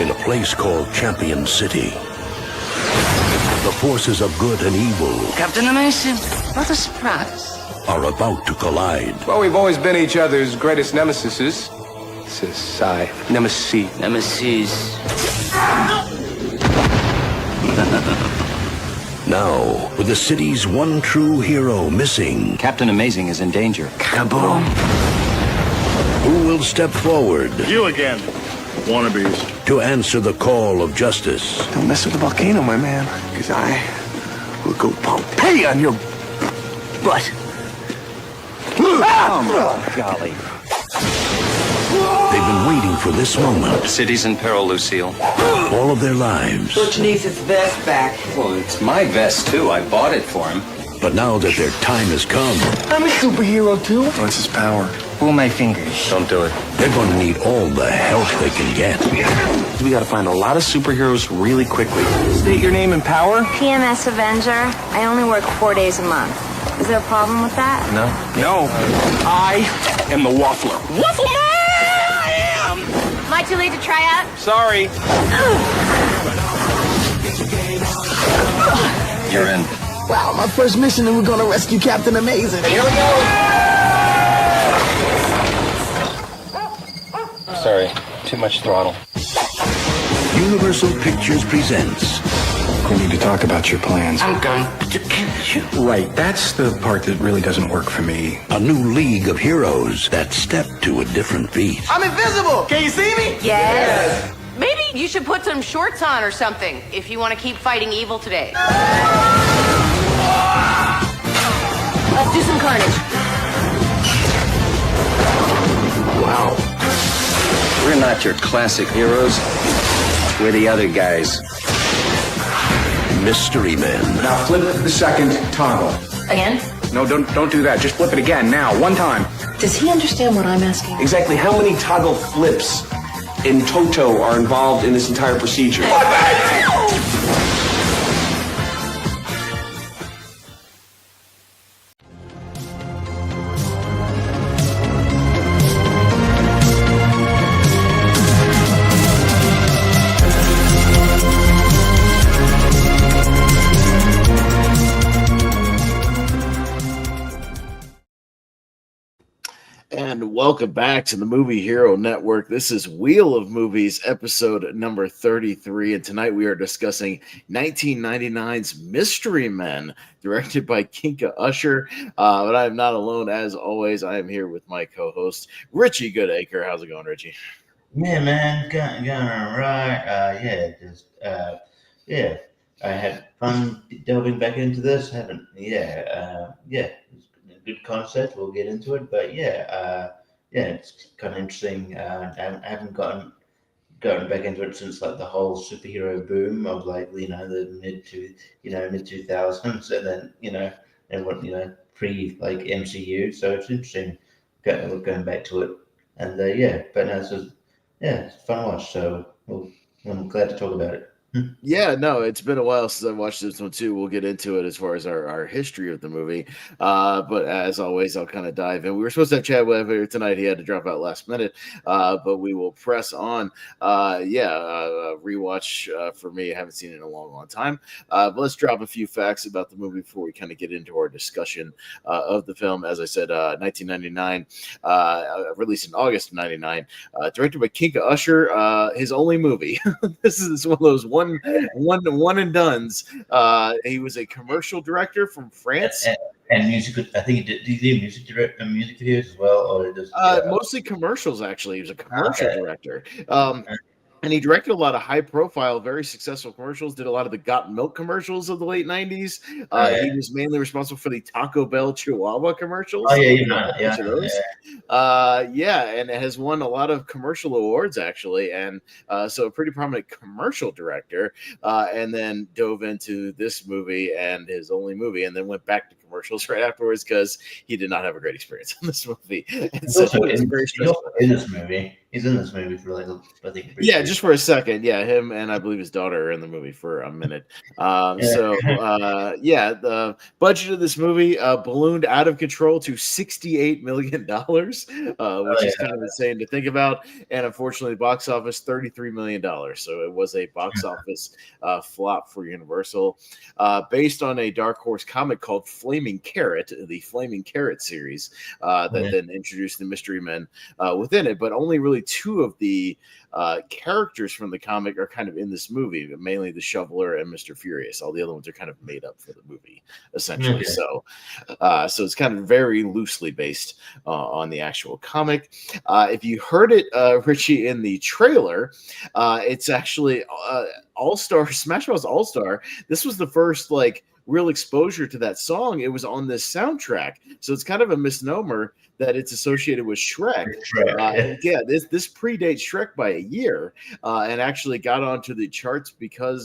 in a place called Champion City. The forces of good and evil Captain Amazing, what a surprise. are about to collide. Well, we've always been each other's greatest nemesis. Nemesis. Nemesis. Now, with the city's one true hero missing, Captain Amazing is in danger. Kaboom. who will step forward You again, wannabes. to answer the call of justice? Don't mess with the volcano, my man, because I will go Pompeii on your butt. Oh, golly. They've been waiting for this moment The city's in peril, Lucille. all of their lives. Butch needs his vest back. Well, it's my vest, too. I bought it for him. But now that their time has come, I'm a superhero too. What's his power? Pull my fingers. Don't do it. they're going to need all the help they can get. We gotta find a lot of superheroes really quickly. State your name and power? PMS Avenger. I only work 4 days a month. Is there a problem with that? No. I am the Waffler. Waffle Man! I am! Am I too late to try out? Sorry. You're in. Wow, my first mission and we're gonna rescue Captain Amazing. Here we go. Sorry. Too much throttle. Universal Pictures presents We need to talk about your plans. I'm going to kill you. Right, that's the part that really doesn't work for me. a new league of heroes that step to a different beat. I'm invisible. Can you see me? Yes. Maybe you should put some shorts on or something if you want to keep fighting evil today. Let's do some carnage. Wow. We're not your classic heroes. We're the other guys. Mystery Men. Now flip the second toggle. Again? No, don't do that. Just flip it again now, one time. Does he understand what I'm asking? Exactly how many toggle flips in toto are involved in this entire procedure? And welcome back to the Movie Hero Network. This is Wheel of Movies, episode number 33. And tonight we are discussing 1999's Mystery Men, directed by Kinka Usher. But I am not alone, as always. I am here with my co-host, Richie Goodacre. How's it going, Richie? Yeah, man, going all right. Yeah. I had fun delving back into this. Haven't, it's a good concept. We'll get into it, but it's kind of interesting. I haven't gotten back into it since like the whole superhero boom of like the mid 2000s, and then everyone pre like MCU. So it's interesting going back to it, and but no, it's a fun watch. So I'm glad to talk about it. Yeah, no, it's been a while since I watched this one too. We'll get into it as far as our history of the movie. But as always, I'll kind of dive in. We were supposed to have Chad Weber tonight. He had to drop out last minute. But we will press on. Rewatch for me. I haven't seen it in a long time. But let's drop a few facts about the movie before we kind of get into our discussion of the film. As I said, 1999, released in August of 99, directed by Kinka Usher. His only movie. This is one of those one and dones. He was a commercial director from France. And music, I think he did music videos as well, or just mostly commercials. Actually, he was a commercial director. And he directed a lot of high-profile, very successful commercials. Did a lot of the Got Milk commercials of the late '90s. He was mainly responsible for the Taco Bell Chihuahua commercials. And it has won a lot of commercial awards actually, and so a pretty prominent commercial director. And then dove into this movie and his only movie, and then went back to commercial commercials right afterwards because he did not have a great experience in this movie. And He's so also it was very he's stressful. also in this movie. He's in this movie for like I think Yeah, briefly. just for a second. Yeah, him and I believe his daughter are in the movie for a minute. The budget of this movie ballooned out of control to $68 million, which is kind of insane to think about. And unfortunately, box office $33 million. So it was a box office flop for Universal, based on a Dark Horse comic called Flaming Carrot, the Flaming Carrot series that then introduced the Mystery Men within it. But only really two of the characters from the comic are kind of in this movie, mainly the Shoveler and Mr. Furious. All the other ones are kind of made up for the movie, essentially. Okay. So it's kind of very loosely based on the actual comic. If you heard it, Richie, in the trailer, it's actually All-Star, Smash Bros. All-Star. This was the first real exposure to that song. It was on this soundtrack, so it's kind of a misnomer that it's associated with Shrek. This predates Shrek by a year, and actually got onto the charts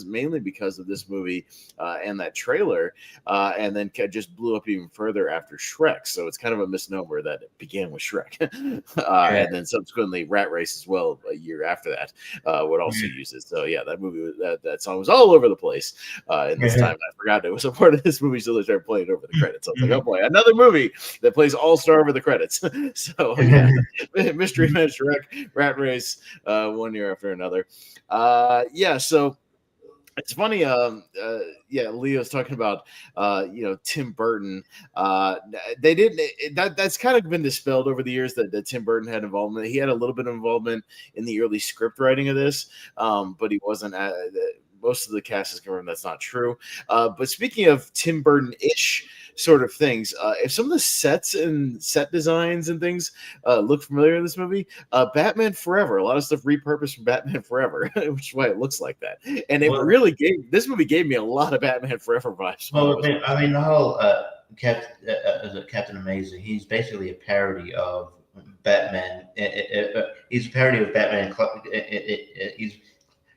mainly because of this movie and that trailer, and then just blew up even further after Shrek. So it's kind of a misnomer that it began with Shrek, and then subsequently Rat Race as well a year after that would also use it. So yeah, that movie, that song was all over the place in this time. I forgot it was a part of this movie, so they started playing it over the credits. I was like, oh boy, another movie that plays All-Star over the credits. So yeah, Mystery Men, Shrek, Rat Race, one year after another. So it's funny. Leo's talking about Tim Burton. They didn't. That's kind of been dispelled over the years that Tim Burton had involvement. He had a little bit of involvement in the early script writing of this, but he wasn't. Most of the cast is confirmed that's not true. But speaking of Tim Burton-ish sort of things, if some of the sets and set designs and things look familiar in this movie, Batman Forever, a lot of stuff repurposed from Batman Forever, which is why it looks like that. And this movie gave me a lot of Batman Forever vibes. Well, I mean the whole Captain Amazing, he's basically a parody of Batman. He's a parody of Batman.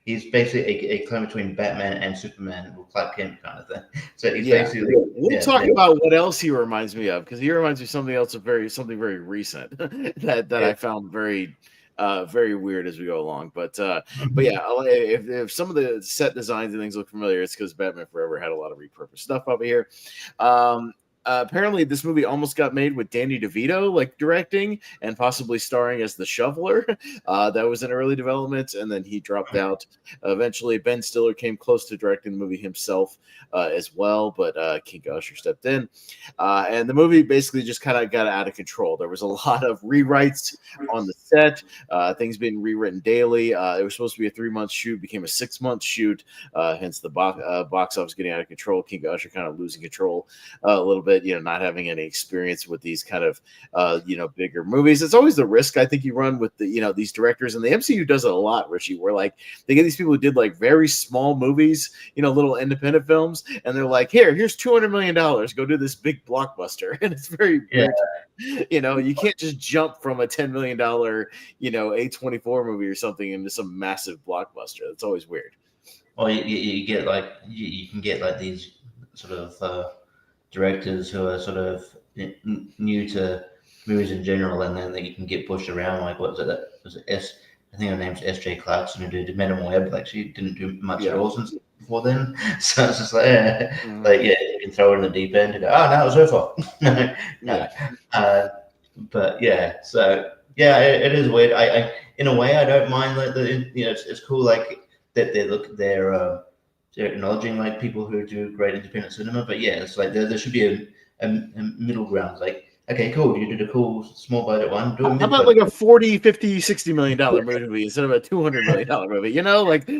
He's basically a clone between Batman and Superman, or Clark Kent kind of thing. So he's basically. We'll talk about what else he reminds me of, because he reminds me of something else something very recent that I found very weird as we go along. But yeah, if some of the set designs and things look familiar, it's because Batman Forever had a lot of repurposed stuff over here. Apparently, this movie almost got made with Danny DeVito directing and possibly starring as the Shoveler. That was in early development, and then he dropped out. Eventually, Ben Stiller came close to directing the movie himself as well, but King Usher stepped in. And the movie basically just kind of got out of control. There was a lot of rewrites on the set, things being rewritten daily. It was supposed to be a 3-month shoot, became a 6-month shoot, hence the box office getting out of control. King Usher kind of losing control a little bit. Not having any experience with these kind of bigger movies. It's always the risk I think you run with these directors, and the MCU does it a lot, Richie, where they get these people who did very small movies, little independent films, and they're like, here's $200 million, go do this big blockbuster. And it's very you can't just jump from a $10 million A24 movie or something into some massive blockbuster. That's always weird. Well, you get you can get these sort of directors who are sort of new to movies in general, and then you can get pushed around. What was it? I think her name's S.J. Clarkson, who did Men on Web. She didn't do much at all since before then. So it's just you can throw her in the deep end and go, oh, no, it was her fault. But yeah, so yeah, it is weird. I in a way I don't mind it's cool that they're acknowledging people who do great independent cinema, but yeah, it's there should be a middle ground. Okay, cool, you did a cool small budget one. How about a $40, $50, $60 million movie instead of a $200 million movie?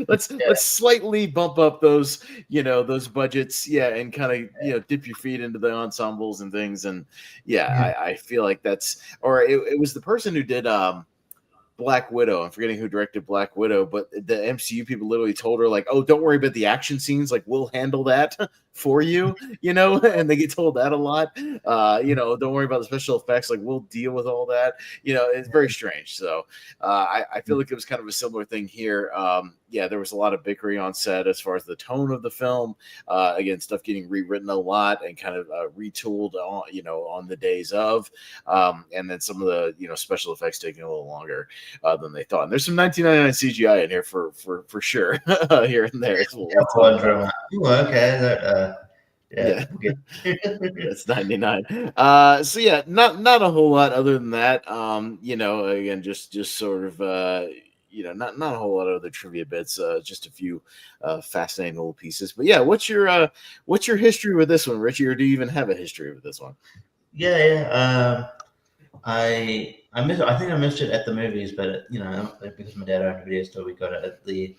Let's slightly bump up those those budgets, and kind of dip your feet into the ensembles and things, and I feel like that's, or it was the person who did Black Widow. I'm forgetting who directed Black Widow, but the MCU people literally told her oh, don't worry about the action scenes, we'll handle that. for you, and they get told that a lot. Don't worry about the special effects. Like, we'll deal with all that. It's very strange. So I feel like it was kind of a similar thing here. There was a lot of bickering on set as far as the tone of the film. Again, stuff getting rewritten a lot and kind of retooled on the days of, and then some of the special effects taking a little longer than they thought. And there's some 1999 CGI in here for sure here and there. Okay, yeah. That's 99. So yeah, not a whole lot other than that. Again, just sort of not a whole lot of other trivia bits, just a few fascinating little pieces. But yeah, what's your history with this one, Richie, or do you even have a history with this one? I think I missed it at the movies, but because my dad owned a video store, we got it at the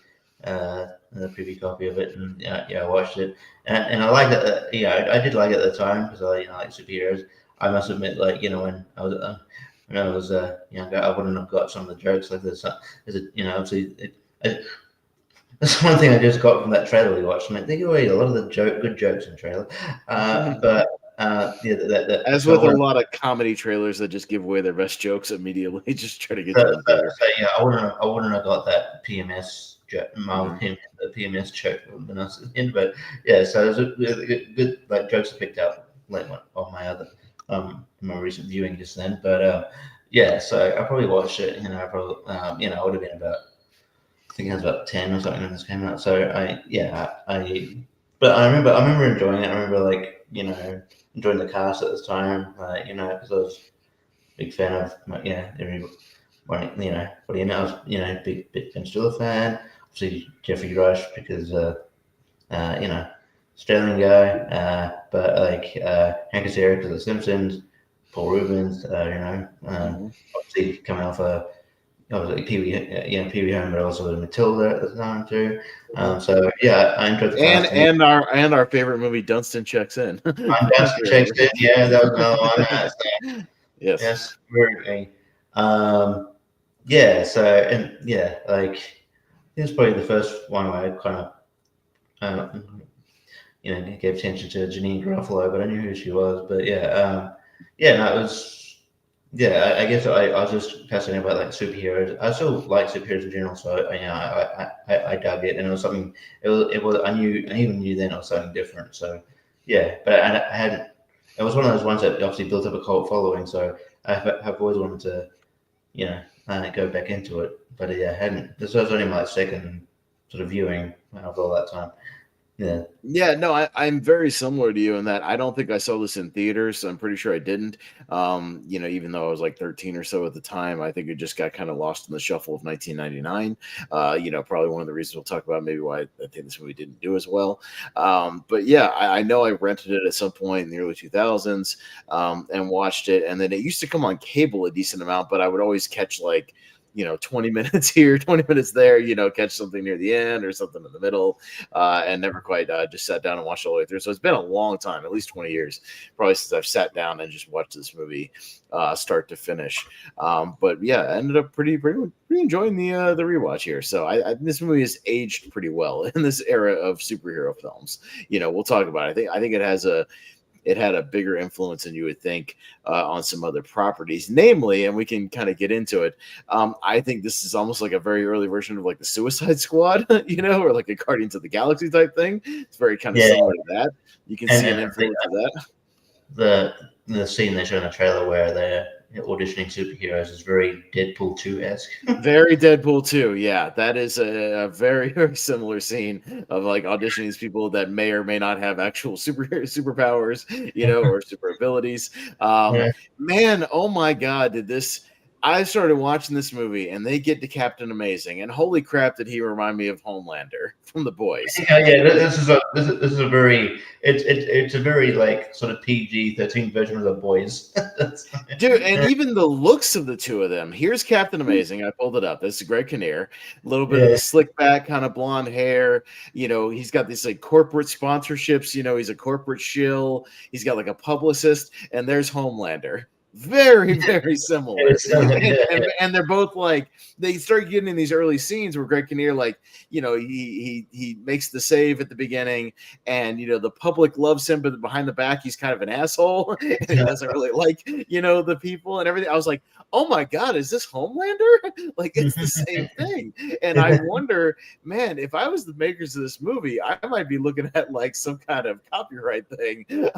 preview copy of it, and I watched it, and I liked it. I did like it at the time because I like superheroes. I must admit, when I was younger, I wouldn't have got some of the jokes. Like obviously, that's one thing I just got from that trailer we watched. I mean, they give away a lot of the good jokes in the trailer, but. As with a lot of comedy trailers that just give away their best jokes immediately, just try to get them better. I wouldn't have got that PMS joke, the PMS joke when I was in, but so there's a good like jokes I picked up like on my other my recent viewing just then, but so I probably watched it. I would have been about, I think I was about 10 or something when this came out. So but I remember enjoying it. I remember enjoying the cast at this time, because I was a big fan of, everybody, what I was, big Ben Stiller fan. Obviously Jeffrey Rush because, Australian guy, but Hank Azaria because of The Simpsons, Paul Rubens, obviously coming off Pee Wee Herman, but also Matilda at the time too. I enjoyed the and our favorite movie, Dunstan Checks In. Dunstan Checks In, that was another one. Yes, very. It was probably the first one where I kind of, gave attention to Janine Garofalo, but I knew who she was. But it was. I guess I was just fascinated by superheroes. I still like superheroes in general, so I dug it, and it was something. It was I even knew then it was something different. So but I hadn't. It was one of those ones that obviously built up a cult following. So I've always wanted to, go back into it, but I hadn't. This was only my second sort of viewing of all that time. No, I'm very similar to you in that I don't think I saw this in theaters. So I'm pretty sure I didn't. Even though I was like 13 or so at the time, I think it just got kind of lost in the shuffle of 1999. Probably one of the reasons we'll talk about maybe why I think this movie didn't do as well. But I know I rented it at some point in the early 2000s and watched it, and then it used to come on cable a decent amount, but I would always catch 20 minutes here, 20 minutes there, catch something near the end or something in the middle, and never quite just sat down and watched all the way through. So it's been a long time, at least 20 years, probably since I've sat down and just watched this movie start to finish. I ended up pretty enjoying the rewatch here. So this movie has aged pretty well in this era of superhero films. We'll talk about it. I think it had a bigger influence than you would think on some other properties, namely, and we can kind of get into it. I think this is almost like a very early version of like the Suicide Squad, or like a Guardians of the Galaxy type thing. It's very kind of similar to that. You can see an influence of that. The scene they show in the trailer where they're auditioning superheroes is very Deadpool 2-esque. Very Deadpool 2, yeah. That is a very, very similar scene of like auditioning these people that may or may not have actual superpowers, or super abilities. Man, oh my God, I started watching this movie and they get to Captain Amazing, and holy crap, did he remind me of Homelander from The Boys? This is a very it's a very sort of PG-13 version of The Boys. Dude, and even the looks of the two of them. Here's Captain Amazing. I pulled it up. This is Greg Kinnear. A little bit of the slick back, kind of blonde hair. He's got these corporate sponsorships. He's a corporate shill. He's got a publicist, and there's Homelander. very, very similar. It's not like that, yeah. And they're both like, they start getting in these early scenes where Greg Kinnear, like, you know, he makes the save at the beginning, and you know the public loves him, but behind the back he's kind of an asshole, and he doesn't really like, you know, the people and everything. I was like, oh my god, is this Homelander? Like, it's the same thing. And I wonder, man, if I was the makers of this movie, I might be looking at like some kind of copyright thing, you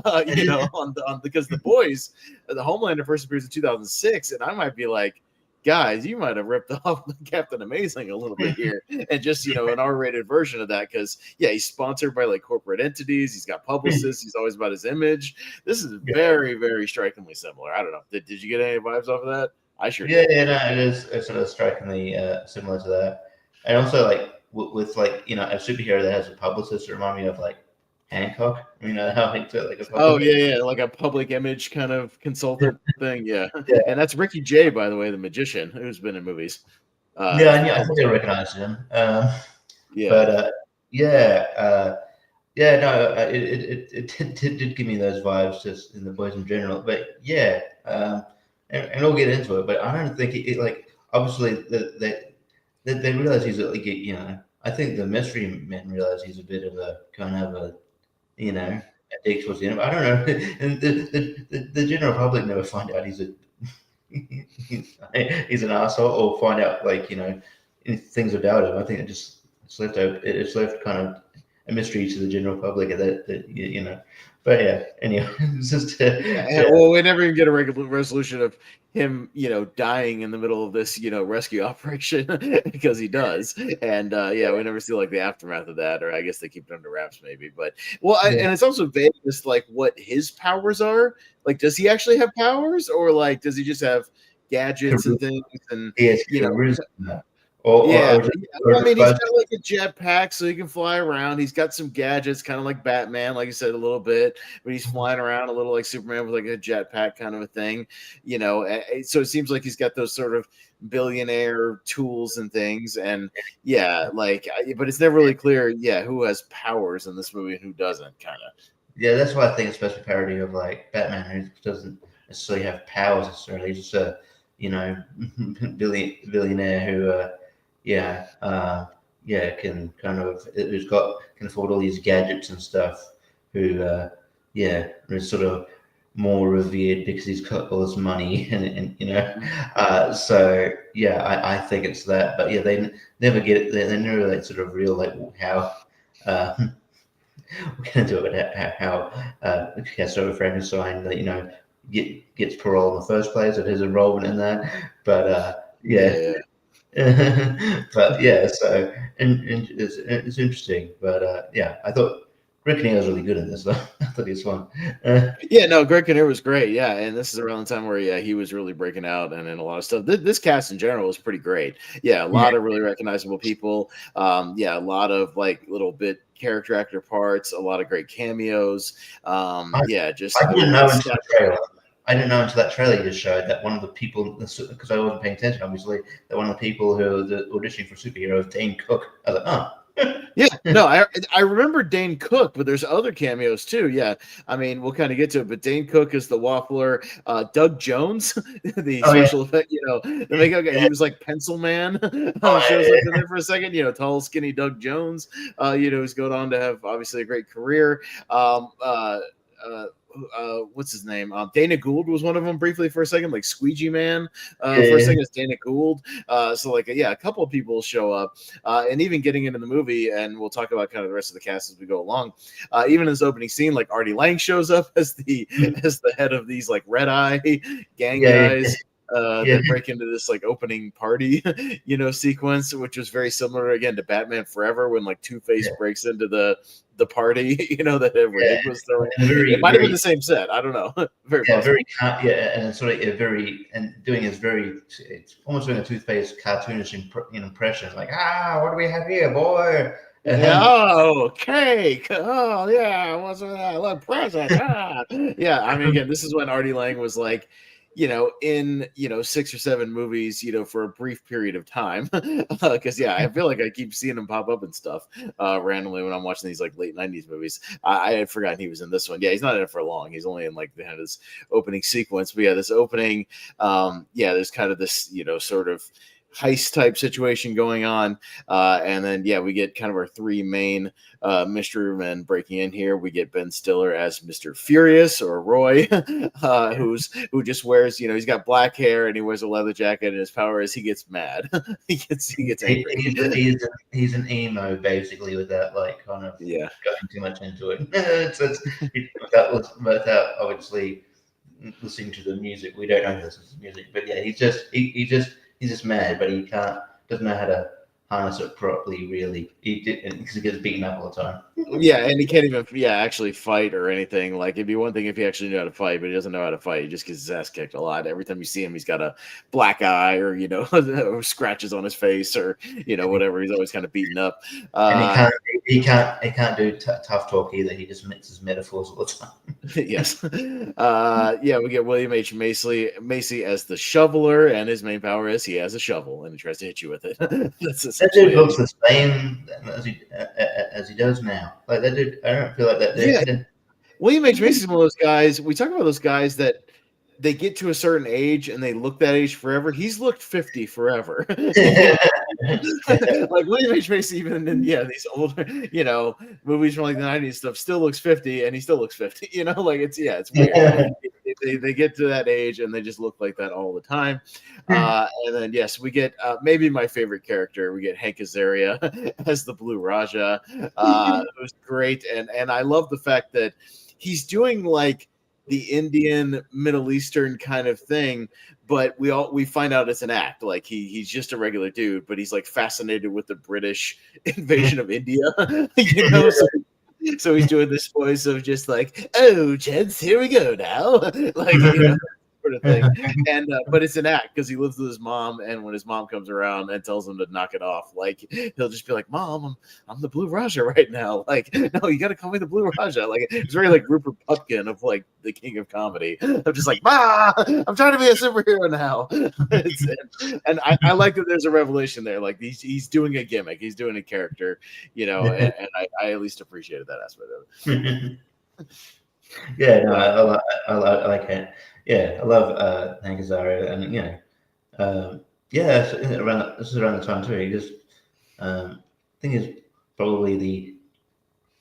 know, on because the boys, the Homelander first appears in 2006, and I might be like, guys, you might have ripped off Captain Amazing a little bit here, and just, you know, an R-rated version of that, because yeah, he's sponsored by like corporate entities, he's got publicists, he's always about his image. This is very, very strikingly similar. I don't know, did you get any vibes off of that? I sure did. Yeah, no, it is. It's sort of strikingly similar to that, and also like with like, you know, a superhero that has a publicist remind me of like Hancock. You know how he took like a yeah, like a public image kind of consultant thing. Yeah. And that's Ricky Jay, by the way, the magician who's been in movies. I think I recognized him. Yeah, but no, it did give me those vibes just in the boys in general. But yeah, and we'll get into it. But I don't think it like, obviously they realize he's like, you know, I think the mystery men realize he's a bit of a kind of a, you know, a dick towards the end. I don't know, and the general public never find out he's an asshole, or find out, like, you know, things about him. I think it's left kind of a mystery to the general public that you know. But yeah, anyway, it's just well, we never even get a resolution of him, you know, dying in the middle of this, you know, rescue operation, because he does. And we never see like the aftermath of that, or I guess they keep it under wraps maybe. But and it's also vague as like what his powers are. Like, does he actually have powers, or like does he just have gadgets and things? And you know, I mean, he's got like a jetpack, so he can fly around. He's got some gadgets, kind of like Batman, like you said, a little bit, but he's flying around a little like Superman with like a jetpack kind of a thing, you know. So it seems like he's got those sort of billionaire tools and things, and but it's never really clear, who has powers in this movie and who doesn't, kind of. Yeah, that's why I think it's supposed to be parody of like Batman, who doesn't necessarily have powers necessarily. He's just a, you know, billionaire who. Can kind of, can afford all these gadgets and stuff, who is sort of more revered because he's got all this money and you know, I think it's that. But yeah, they never get it. They never like sort of real like how we're gonna do it, how Castle Frankenstein, you know, gets parole in the first place, of his involvement in that. But but yeah, so and it's interesting. But I thought Greg Kinnear was really good in this, though. I thought he was fun. Greg Kinnear was great. Yeah, and this is around the time where he was really breaking out, and in a lot of stuff. This cast in general was pretty great. Yeah, a lot of really recognizable people. A lot of like little bit character actor parts, a lot of great cameos. I didn't know until the trailer. I didn't know until that trailer just showed that one of the people, because I wasn't paying attention, obviously, that one of the people who was auditioning for superheroes, Dane Cook. I was like, I remember Dane Cook, but there's other cameos too. Yeah, I mean, we'll kind of get to it, but Dane Cook is the Waffler. Doug Jones, the special effect, you know, the makeup guy, he was like Pencil Man. Shows up in there for a second, you know, tall, skinny Doug Jones. You know, who's going on to have obviously a great career. What's his name? Dana Gould was one of them briefly for a second, like Squeegee Man. For a second, it's Dana Gould. So like, a couple of people show up, and even getting into the movie, and we'll talk about kind of the rest of the cast as we go along. Even in this opening scene, like Artie Lang shows up as the head of these like Red Eye gang guys. That break into this like opening party, you know, sequence, which was very similar again to Batman Forever, when like Two-Face breaks into the party, you know, that Rig was throwing. It might have been the same set. I don't know. And sort of doing his it's almost doing a Two-Face cartoonish impression, like, what do we have here, boy? Cake. Oh yeah, what's that? Look, present. I mean, again, this is when Artie Lang was like, in 6 or 7 movies, for a brief period of time. Because I feel like I keep seeing him pop up and stuff randomly when I'm watching these like late 90s movies. I had forgotten he was in this one. Yeah, he's not in it for long. He's only in like this opening sequence. But this opening, there's kind of this sort of heist type situation going on, and then we get kind of our 3 main mystery men breaking in here. We get Ben Stiller as Mr. Furious, or Roy, who just wears, he's got black hair and he wears a leather jacket, and his power is he gets mad. he gets angry. He's an emo basically, without like kind of going too much into it. without obviously listening to the music. We don't know this is music, but he's just mad, but he doesn't know how to harness it properly, really. Because he gets beaten up all the time. And he can't even actually fight or anything. Like, it'd be one thing if he actually knew how to fight, but he doesn't know how to fight. He just gets his ass kicked a lot. Every time you see him, he's got a black eye, or or scratches on his face, or whatever. He's always kind of beaten up. And he can't do tough talk either. He just mixes metaphors all the time. Yes. We get William H. Macy as the shoveler, and his main power is he has a shovel and he tries to hit you with it. That dude looks the same as he does now. Like, that dude, I don't feel like that dude. Yeah. William H. Macy is one of those guys. We talk about those guys that they get to a certain age and they look that age forever. He's looked 50 forever. Like William H. Macy, even in these older, movies from like the 90s stuff, still looks 50, and he still looks 50. Like it's weird. They get to that age and they just look like that all the time. And then we get maybe my favorite character. We get Hank Azaria as the Blue Raja. It was great, and I love the fact that he's doing like the Indian Middle Eastern kind of thing, but we find out it's an act. Like he's just a regular dude, but he's like fascinated with the British invasion of India. So he's doing this voice of just like, "Oh, gents, here we go now," like sort of thing. And but it's an act because he lives with his mom, and when his mom comes around and tells him to knock it off, like he'll just be like, "Mom, I'm the Blue Raja right now. Like, no, you got to call me the Blue Raja." Like, it's very like Rupert Pupkin of like the king of comedy. I'm just like, "Ma, I'm trying to be a superhero now." And I like that there's a revelation there. Like he's doing a gimmick, he's doing a character, and I at least appreciated that aspect of it. I like it. Yeah, I love Hank Azaria, and this is around the time too. He just, I think he's probably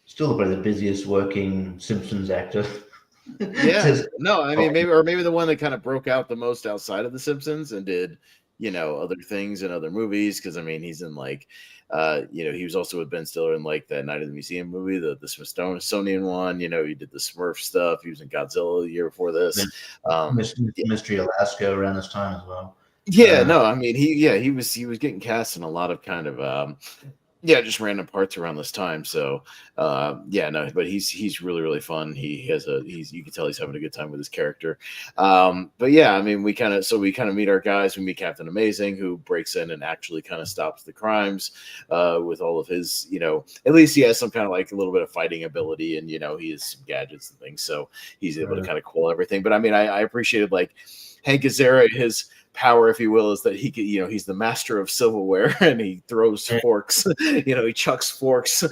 still the busiest working Simpsons actor. No, I mean maybe the one that kind of broke out the most outside of the Simpsons and did other things in other movies, because I mean he's in like he was also with Ben Stiller in like that Night at the Museum movie, the Smithsonian one. He did the Smurf stuff. He was in Godzilla the year before this. Mystery Alaska around this time as well. I mean he was getting cast in a lot of kind of just random parts around this time. So but he's really, really fun. You can tell he's having a good time with his character. But I mean we kind of meet our guys. We meet Captain Amazing, who breaks in and actually kind of stops the crimes with all of his, at least he has some kind of like a little bit of fighting ability, and he has some gadgets and things, so he's able to kind of quell everything. But I mean I appreciated like Hank Azaria, his power, if you will, is that he could, he's the master of silverware, and he throws forks, he chucks forks,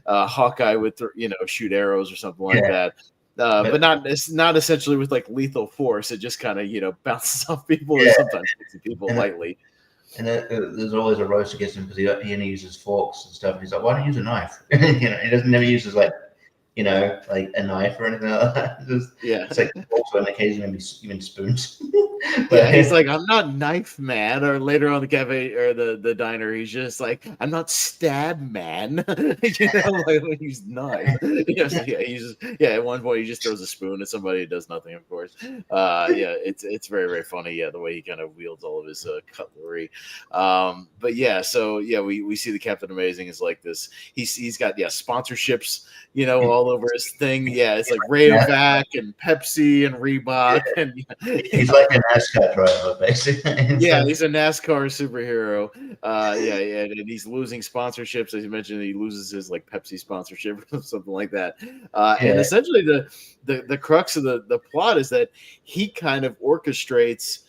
Hawkeye would, shoot arrows or something like that. But not essentially with like lethal force. It just kind of, bounces off people or sometimes hits people lightly. And there's always a roast against him because he only uses forks and stuff. And he's like, why don't you use a knife? He never uses like a knife or anything like that. It's like also an occasion maybe even spoons. But he's like, I'm not knife man. Or later on the cafe or the diner, he's just like, I'm not stab man. Like he's knife. At one point he just throws a spoon at somebody who does nothing, of course. It's very, very funny. The way he kind of wields all of his cutlery. We see the Captain Amazing is like this. He's got sponsorships, all over his thing. It's like Rayovac and Pepsi and Reebok, and he's like an NASCAR driver, basically. Yeah, he's a NASCAR superhero. Yeah, and he's losing sponsorships. As you mentioned, he loses his like Pepsi sponsorship or something like that. And essentially, the crux of the plot is that he kind of orchestrates,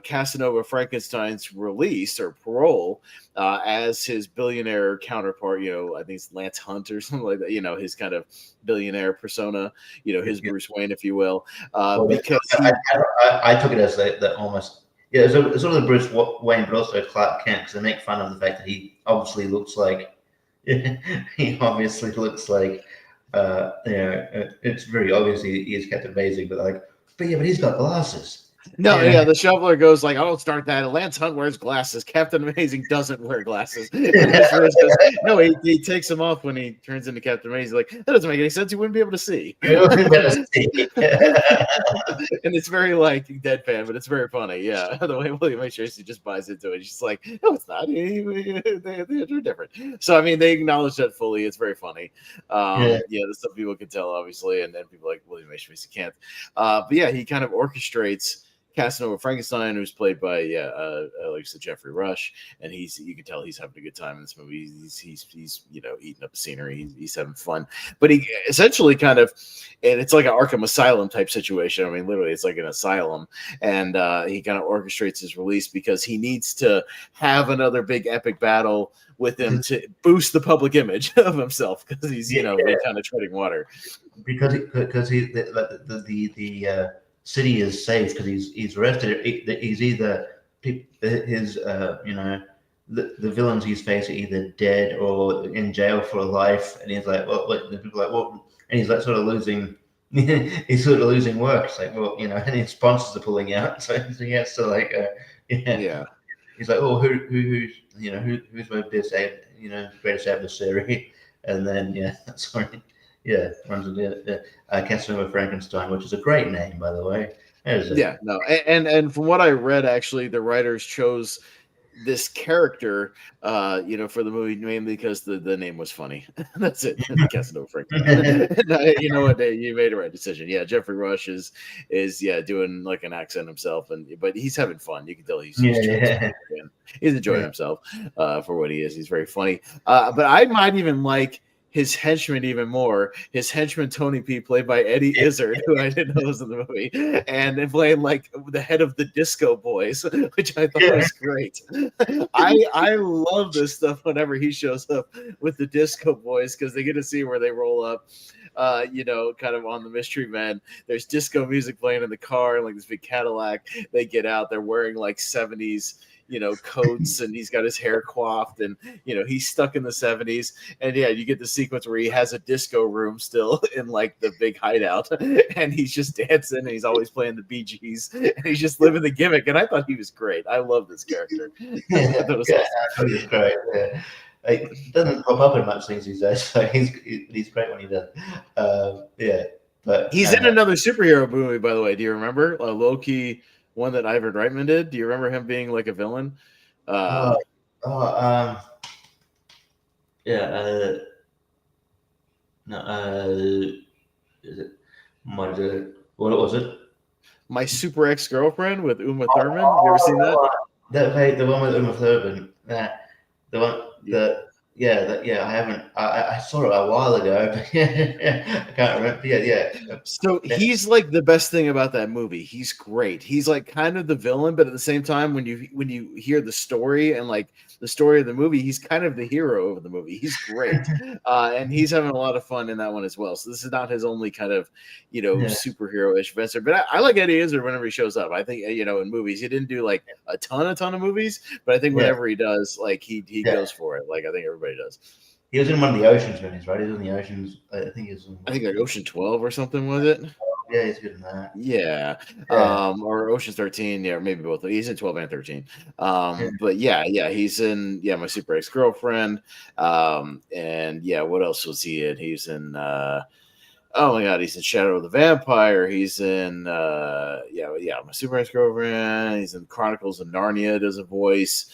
Casanova Frankenstein's release or parole as his billionaire counterpart. I think it's Lance Hunt or something like that. His kind of billionaire persona. His Bruce Wayne, if you will, because I took it as that almost. Yeah, it's sort of the Bruce Wayne, but also Clark Kent, because they make fun of the fact that he obviously looks like it's very obvious he is Captain Amazing, but he's got glasses. No, yeah, the shoveler goes like, "I don't start that." Lance Hunt wears glasses. Captain Amazing doesn't wear glasses. No, he takes them off when he turns into Captain Amazing. Like, that doesn't make any sense. You wouldn't be able to see. And it's very like deadpan, but it's very funny. Yeah, the way William H. Tracy just buys into it. He's just like, "No, it's not. They're different." So I mean, they acknowledge that fully. It's very funny. The stuff people can tell, obviously, and then people like William H. Tracy can't. But yeah, he kind of orchestrates Casanova Frankenstein, who's played by like I said, Jeffrey Rush, and you can tell he's having a good time in this movie. He's eating up the scenery. He's having fun, but he essentially kind of, and it's like an Arkham Asylum type situation. I mean, literally, it's like an asylum, and he kind of orchestrates his release because he needs to have another big epic battle with him to boost the public image of himself because he's really kind of treading water. Because the city is safe because he's arrested. He's either the villains he's facing are either dead or in jail for life, and he's like, well, the people are like, well, and he's like sort of losing. He's sort of losing work. It's like, well, and his sponsors are pulling out, so he has to He's like, oh, who's my greatest adversary, and then sorry. Yeah, runs into Casanova Frankenstein, which is a great name, by the way. And from what I read, actually, the writers chose this character, for the movie mainly because the name was funny. That's it. Casanova Frankenstein. You know what? You made a right decision. Yeah, Jeffrey Rush is doing like an accent himself, but he's having fun. You can tell he's enjoying himself for what he is. He's very funny. But I might even like his henchman even more. His henchman Tony P, played by Eddie Izzard, who I didn't know was in the movie, and playing like the head of the Disco Boys, which I thought was great. I love this stuff whenever he shows up with the Disco Boys because they get to see where they roll up. Kind of on the Mystery Men. There's disco music playing in the car, like this big Cadillac. They get out. They're wearing like 70s. Coats, and he's got his hair coiffed, and he's stuck in the 70s. And you get the sequence where he has a disco room still in like the big hideout, and he's just dancing, and he's always playing the Bee Gees, and he's just living the gimmick. And I thought he was great. I love this character. He's great. Yeah. He doesn't pop up in much things these days, so he's great when he does. But he's in another superhero movie, by the way. Do you remember Loki? One that Ivan Reitman did. Do you remember him being like a villain? Is it? What was it? My Super Ex-Girlfriend with Uma Thurman. You ever seen that? The one with Uma Thurman. I haven't. I saw it a while ago, but I can't remember. So he's like the best thing about that movie. He's great. He's like kind of the villain, but at the same time, when you hear the story and like the story of the movie, he's kind of the hero of the movie. He's great, and he's having a lot of fun in that one as well. So this is not his only kind of superhero-ish venture. But I like Eddie Izzard whenever he shows up. I think in movies he didn't do like a ton of movies, but I think whenever he does, like he goes for it. Like I think everybody does. He was in one of the Oceans movies, right? He was in the Oceans. I think like Ocean 12 or something, was it? Yeah, he's good in that. Yeah. Or Ocean's 13. Yeah, maybe both. He's in 12 and 13. But he's in My Super Ex-Girlfriend. And what else was he in? He's in oh my God, he's in Shadow of the Vampire. He's in My Super Ex-Girlfriend. He's in Chronicles of Narnia, does a voice.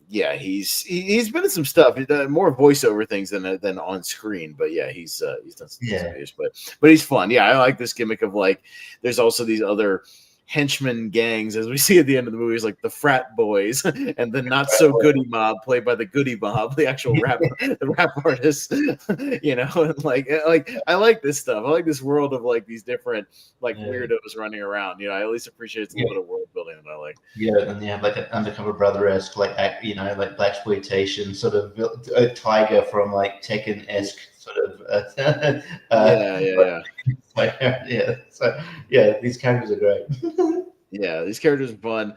He's been in some stuff, more voiceover things than on screen, but he's done some stuff, but he's fun. I like this gimmick of like there's also these other henchman gangs, as we see at the end of the movie, is like the frat boys and the not so goody mob, played by the goody mob, the actual the rap artists. And like I like this stuff. I like this world of like these different like weirdos running around. I at least appreciate it's a little bit of world building that I like. Yeah, and you have like an undercover brother-esque, like like blaxploitation sort of a tiger from like Tekken-esque sort of. So these characters are great. Yeah, these characters are fun.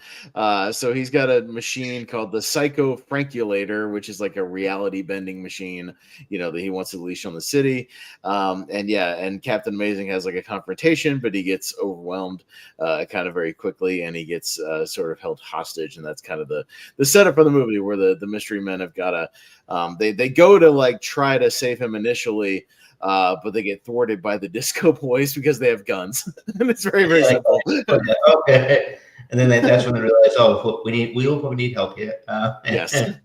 So he's got a machine called the Psycho Franculator, which is like a reality bending machine, that he wants to unleash on the city. And Captain Amazing has like a confrontation, but he gets overwhelmed kind of very quickly, and he gets sort of held hostage. And that's kind of the setup for the movie, where the mystery men have got to they go to like try to save him initially. But they get thwarted by the Disco Boys because they have guns. And it's very, very simple. Okay. And then that's when they realize, we all probably need help here. Yes. And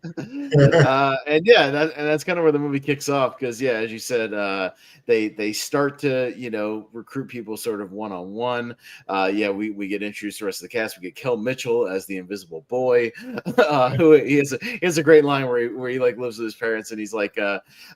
that's kind of where the movie kicks off, because as you said, they start to recruit people sort of one-on-one. We get introduced to the rest of the cast. We get Kel Mitchell as the Invisible Boy, who he has a great line where he like lives with his parents, and he's like,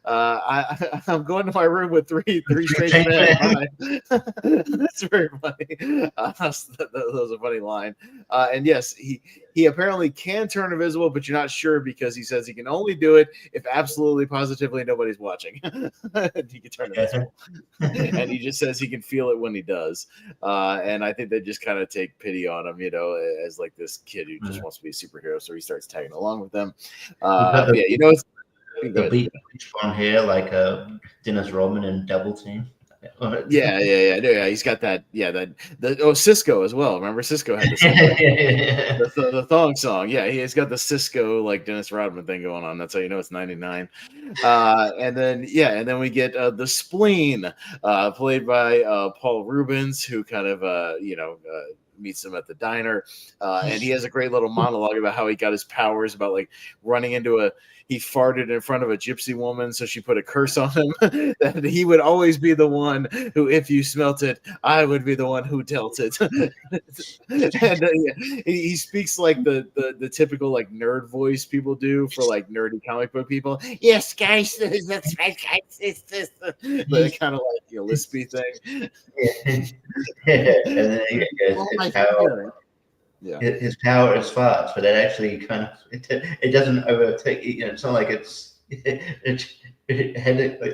I'm going to my room with three strange men. That's very funny. That was a funny line. And yes, he apparently can turn invisible, but you're not sure, because he says he can only do it if absolutely positively nobody's watching. He can turn invisible. And he just says he can feel it when he does. And I think they just kind of take pity on him, as like this kid who just wants to be a superhero, so he starts tagging along with them. It's the beach blonde hair, like Dennis Rodman in Double Team. Yeah. He's got that. Cisco as well. Remember, Cisco had the thong song. Yeah, he's got the Cisco like Dennis Rodman thing going on. That's how you know it's 99. And then we get the Spleen, played by Paul Rubens, who kind of meets him at the diner, and he has a great little monologue about how he got his powers, about like running into he farted in front of a gypsy woman, so she put a curse on him that he would always be the one who, if you smelt it, I would be the one who dealt it. And he speaks like the typical like nerd voice people do for like nerdy comic book people. Yes, guys, that's right, guys. It's this, but kind of like lispy thing. And then his power is farts, but it actually kind of it doesn't overtake. It's not like it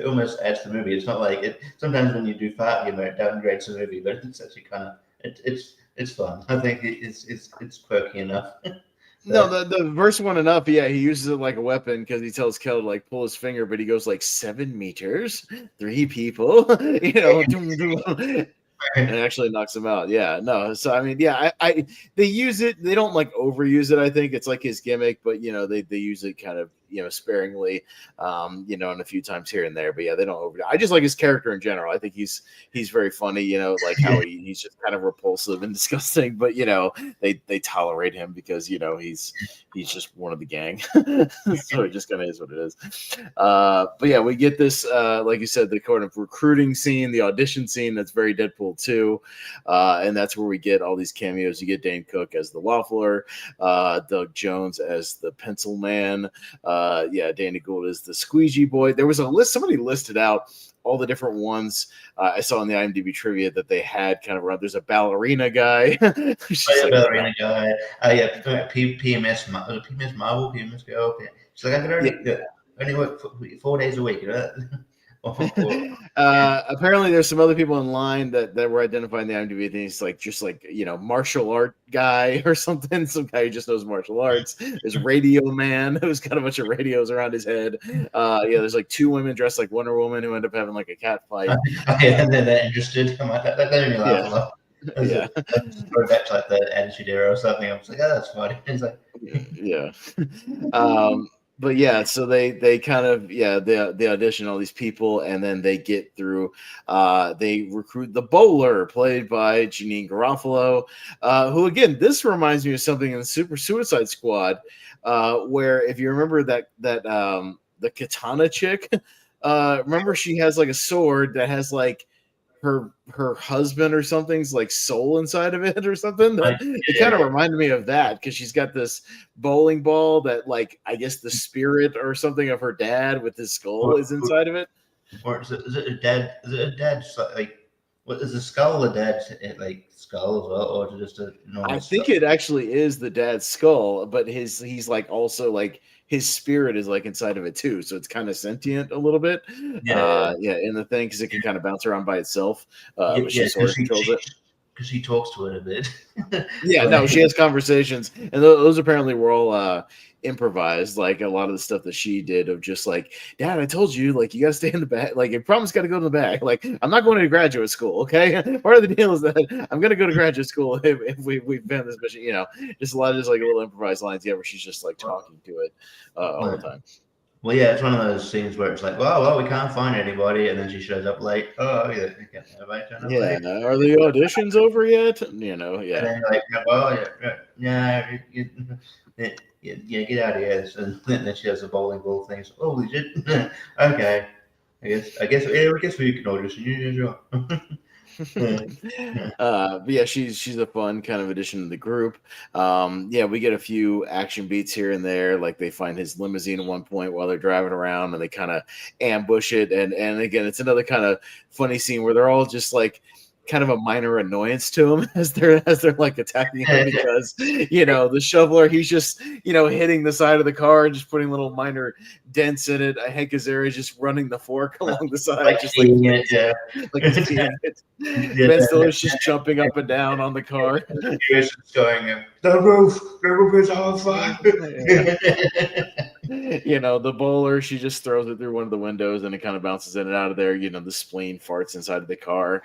almost adds to the movie. It's not like it. Sometimes when you do fart humor, it downgrades the movie, but it's actually kind of it's fun. I think it's quirky enough. No, the verse one enough. Yeah, he uses it like a weapon, because he tells Kel to like pull his finger, but he goes like 7 meters, 3 people, and it actually knocks him out. Yeah, no. So I mean, they use it. They don't like overuse it. I think it's like his gimmick, but they use it kind of sparingly, and a few times here and there. But they don't overdo. I just like his character in general. I think he's very funny. Like how he's just kind of repulsive and disgusting, but they tolerate him because he's just one of the gang. So it just kind of is what it is. But we get this like you said, the kind of recruiting scene, the audition scene that's very Deadpool 2, and that's where we get all these cameos. You get Dane Cook as the Waffler, Doug Jones as the Pencil Man. Danny Gould is the Squeegee Boy. There was a list. Somebody listed out all the different ones I saw in the IMDb trivia that they had kind of around. There's a ballerina guy. Ballerina guy. PMS Marvel, PMS girl. She's like, I can only work 4 days a week. Apparently there's some other people in line that were identifying the IMDb things, like just like martial art guy or something, some guy who just knows martial arts. There's Radio Man, who's got a bunch of radios around his head. There's like 2 women dressed like Wonder Woman who end up having like a cat fight. And then they're interested. That made me laugh a lot. Going back to like the Attitude Era or something. I was like, that's funny. It's like, But so they kind of they audition all these people, and then they get through. They recruit the Bowler, played by Janine Garofalo, who again, this reminds me of something in the Super Suicide Squad, where if you remember that the Katana chick, remember she has like a sword that has like her husband or something's like soul inside of it or something. It kind of reminded me of that because she's got this bowling ball that, like, I guess the spirit or something of her dad with his skull is inside of it. Or is it a dead? Is it a dead? Like, what is the skull? A dead like skull as well, or just a normal? I think it actually is the dad's skull, but he's like also like his spirit is like inside of it too, so it's kind of sentient a little bit. Yeah, in the thing because it can kind of bounce around by itself. But she sort of controls it. Because she talks to it a bit. Yeah, no, she has conversations, and those apparently were all improvised. Like a lot of the stuff that she did of just like, Dad, I told you, like, you got to stay in the back. Like, you promise got to go in the back. Like, I'm not going to graduate school, okay? Part of the deal is that I'm going to go to graduate school if we've been this mission. You know, just a lot of just like little improvised lines. Yeah, where she's just like talking to it all the time. Well, yeah, it's one of those scenes where it's like, well, we can't find anybody, and then she shows up late. Oh, yeah, have I turned up late? Are the auditions over yet? You know, yeah. And then you're like, well, yeah, get out of here. And then she has a bowling ball thing. So, holy shit. Okay, I guess we can audition. Yeah, sure. But yeah, she's a fun kind of addition to the group. We get a few action beats here and there, like they find his limousine at one point while they're driving around and they kind of ambush it, and again it's another kind of funny scene where they're all just like kind of a minor annoyance to him as they're like attacking him because the shoveler, he's just hitting the side of the car and just putting little minor dents in it. Hank Azaria is just running the fork along the side, Ben Stiller's just jumping up and down on the car. Going, the roof is on fire. The bowler, she just throws it through one of the windows and it kind of bounces in and out of there. The spleen farts inside of the car.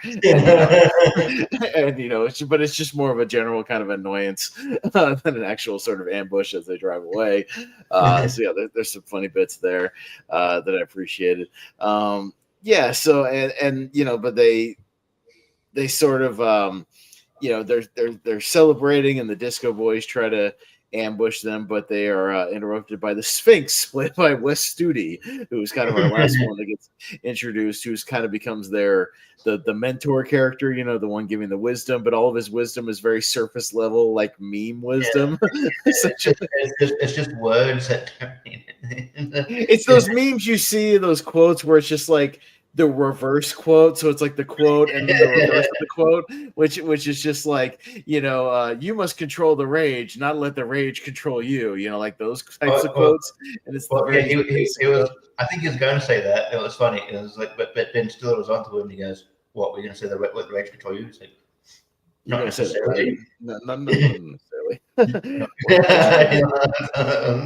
But it's just more of a general kind of annoyance than an actual sort of ambush as they drive away. There's some funny bits there that I appreciated. But they sort of they're celebrating, and the Disco Boys try to ambush them, but they are interrupted by the Sphinx, played by Wes Studi, who's kind of our last one that gets introduced, who's kind of becomes the mentor character, the one giving the wisdom, but all of his wisdom is very surface level, like meme wisdom. It's just words that it's those memes you see, those quotes where it's just like the reverse quote, so it's like the quote and then the reverse of the quote, which is just like you must control the rage, not let the rage control you. Like those types of quotes. And it's he was. I think he was going to say that. It was funny. It was like, but Ben Stiller was onto him. And he goes, "What? We're going to say let the rage control you?" He's like, "Not necessarily." Not necessarily.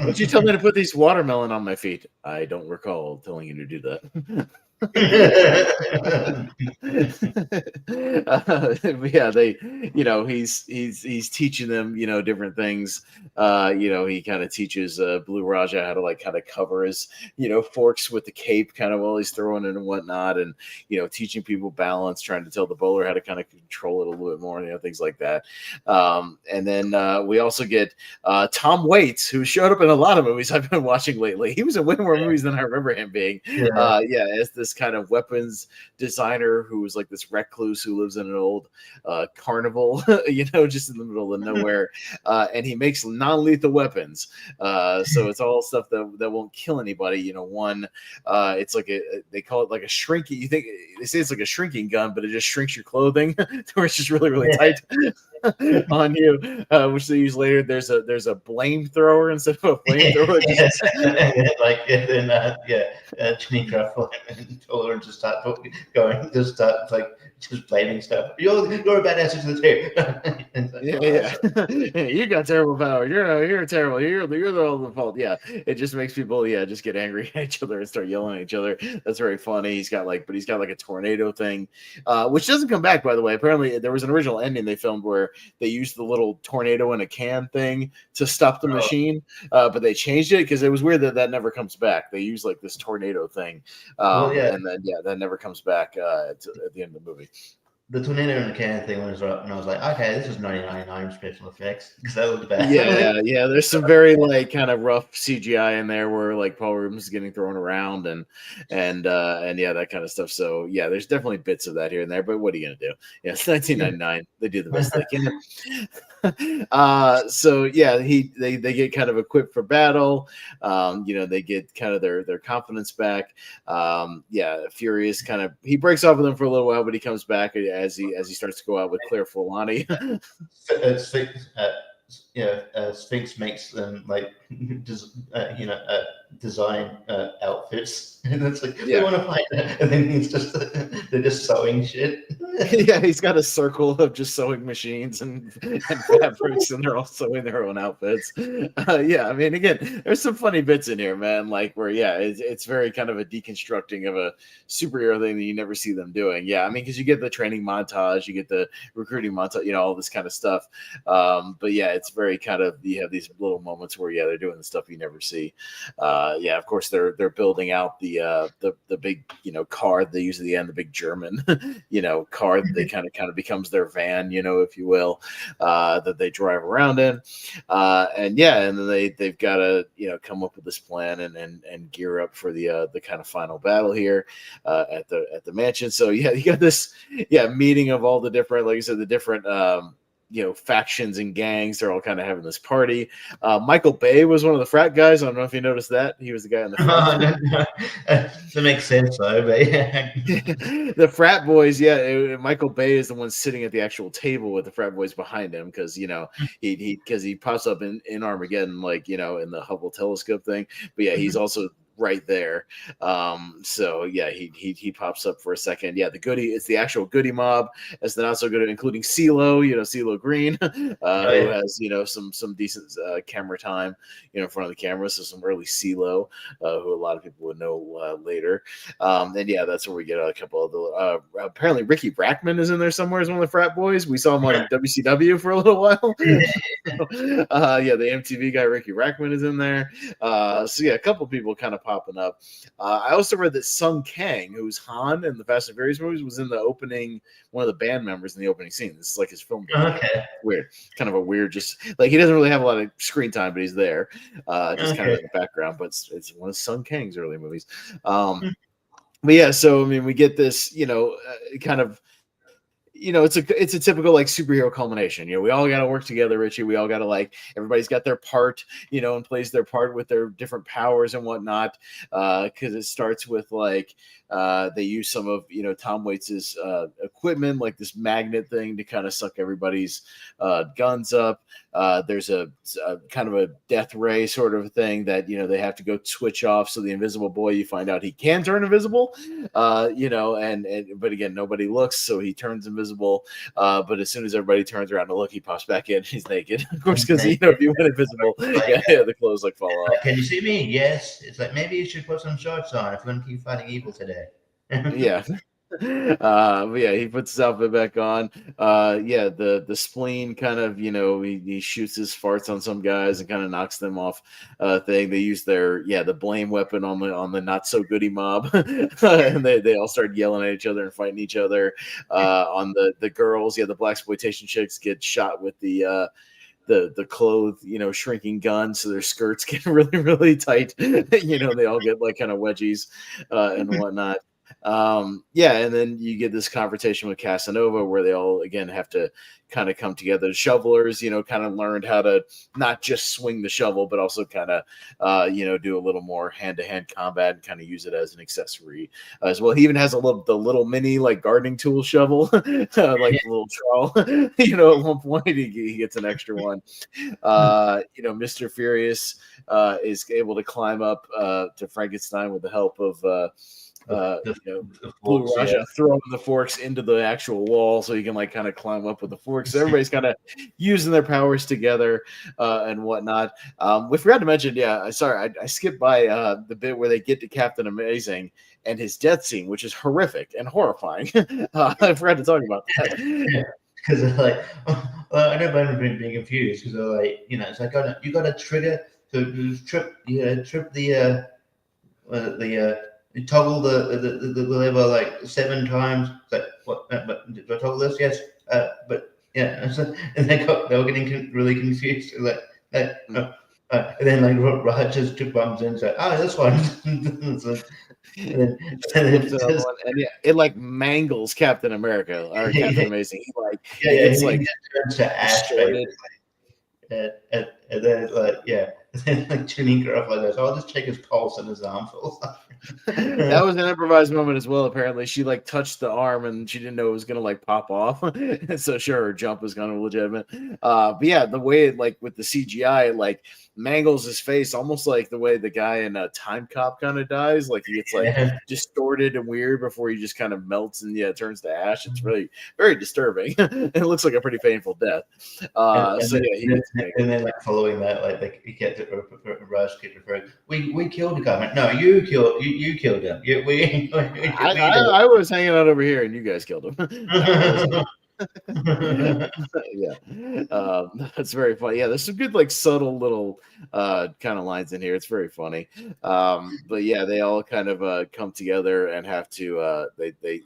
Would you tell me to put these watermelon on my feet? I don't recall telling you to do that. He's teaching them different things. He kind of teaches Blue Raja how to cover his forks with the cape kind of while he's throwing it and whatnot, and teaching people balance, trying to tell the bowler how to kind of control it a little bit more, things like that. And then we also get Tom Waits, who showed up in a lot of movies I've been watching lately. He was in way more movies than I remember him being. As this kind of weapons designer who was like this recluse who lives in an old carnival, just in the middle of nowhere, and he makes non-lethal weapons. So it's all stuff that won't kill anybody. It's like they call it like a shrinking. They say it's like a shrinking gun, but it just shrinks your clothing to where it's just really, really tight on you, which they use later. There's a blame thrower instead of a flamethrower. Janine Truffle and told her to start going, just blaming stuff. You're a badass to the tape. You got terrible power. You're terrible. You're the fault. Yeah, it just makes people just get angry at each other and start yelling at each other. That's very funny. He's got like a tornado thing, which doesn't come back, by the way. Apparently, there was an original ending they filmed where they used the little tornado in a can thing to stop the machine, but they changed it because it was weird that never comes back. They use like this tornado thing, and then that never comes back at the end of the movie. the tornado in the can thing was right, and I was like, okay, this is 1999 special effects because that looked bad. Yeah. There's some very like kind of rough CGI in there where like Paul Rubens is getting thrown around and yeah, that kind of stuff. So yeah, there's definitely bits of that here and there. But what are you gonna do? Yeah, it's 1999. They do the best they can. So yeah, they get kind of equipped for battle. They get kind of their confidence back. Yeah, Furious kind of he breaks off with them for a little while, but he comes back as he starts to go out with Claire Fulani. Sphinx makes them like design outfits, and it's like we want to find it, and then it's just they're just sewing shit. Yeah, he's got a circle of just sewing machines and fabrics, and they're all sewing their own outfits. Yeah, I mean, again, there's some funny bits in here, man. Like where, yeah, it's very kind of a deconstructing of a superhero thing that you never see them doing. Yeah, I mean, because you get the training montage, you get the recruiting montage, all this kind of stuff. But yeah, it's very kind of you have these little moments where they're doing the stuff you never see. Yeah, of course they're building out the big car they use at the end, the big German car that they kind of becomes their van, if you will, that they drive around in, and then they've got to come up with this plan and gear up for the kind of final battle here at the mansion. So yeah, you got this meeting of all the different, like I said, the different factions and gangs. They're all kind of having this party. Michael Bay was one of the frat guys. I don't know if you noticed that. He was the guy in the front. That makes sense though, but yeah. The frat boys, Michael Bay is the one sitting at the actual table with the frat boys behind him because he pops up in Armageddon, like in the Hubble telescope thing. But yeah, he's also right there. So yeah, he pops up for a second. Yeah, it's the actual Goody Mob. It's the not so good, including CeeLo, CeeLo Green, who has some decent camera time in front of the camera. So some early CeeLo, who a lot of people would know later. And yeah, that's where we get a couple of the apparently Ricky Brackman is in there somewhere as one of the frat boys. We saw him on WCW for a little while. The MTV guy Ricky Brackman is in there. So yeah, a couple people kind of popping up. I also read that Sung Kang, who's Han in the Fast and Furious movies, was in the opening, one of the band members in the opening scene. This is like his film. Okay. Weird. Kind of a weird, just like he doesn't really have a lot of screen time, but he's there. Just kind of in the background, but it's one of Sung Kang's early movies. But yeah, so I mean, we get this, kind of it's a typical like superhero culmination. We all got to work together, Richie. We all got to everybody's got their part, and plays their part with their different powers and whatnot. Because it starts with they use some of Tom Waits's equipment, like this magnet thing to kind of suck everybody's guns up. There's a kind of a death ray sort of thing that they have to go switch off. So the Invisible Boy, you find out he can turn invisible. But again, nobody looks, so he turns invisible. But as soon as everybody turns around to look, he pops back in. He's naked, of course, because if you went invisible, the clothes fall off. Can you see me? Yes. It's like maybe you should put some shorts on if you're going to keep fighting evil today. Yeah. But yeah, he puts his outfit back on. The spleen kind of, he shoots his farts on some guys and kind of knocks them off thing. They use the blame weapon on the not so goody mob. And they all start yelling at each other and fighting each other. On the girls, the blaxploitation chicks get shot with the clothed, shrinking gun, so their skirts get really, really tight. They all get kind of wedgies and whatnot. And then you get this confrontation with Casanova where they all again have to kind of come together. The shovelers, kind of learned how to not just swing the shovel, but also kind of, do a little more hand-to-hand combat and kind of use it as an accessory as well. He even has the little mini gardening tool shovel, a little trowel. At one point he gets an extra one. Mr. Furious is able to climb up to Frankenstein with the help of Blue Raja throwing the forks into the actual wall so you can kind of climb up with the forks. So everybody's kind of using their powers together and whatnot. We forgot to mention, I skipped by the bit where they get to Captain Amazing and his death scene, which is horrific and horrifying. I forgot to talk about that. Because I don't blame them being confused because they're it's you got a trigger to trip the you toggle the lever like 7 times. It's like, what? But do I toggle this? Yes. But yeah. And they were getting really confused. And then like Raj just bums in and said, "Oh, this one." and then Flips another one, and yeah, it like mangles Captain America or Captain Amazing. He gets he like turns to ash, shredded. and then and then like Janine Garofalo goes, "Oh, I'll just check his pulse and his arm falls off." That was an improvised moment as well. Apparently, she like touched the arm and she didn't know it was gonna like pop off, and so sure, her jump was kind of legitimate. But yeah, the way it, like with the CGI, it, like mangles his face almost like the way the guy in Time Cop kind of dies. Like he gets like distorted and weird before he just kind of melts and turns to ash. It's really very disturbing. It looks like a pretty painful death. And then like following that, like he kept Raj kept referring, we killed the guy. I'm like, no, you killed him. I was hanging out over here and you guys killed him. Yeah, that's very funny. Yeah, there's some good like subtle little kind of lines in here. It's very funny. But yeah, they all kind of come together and have to they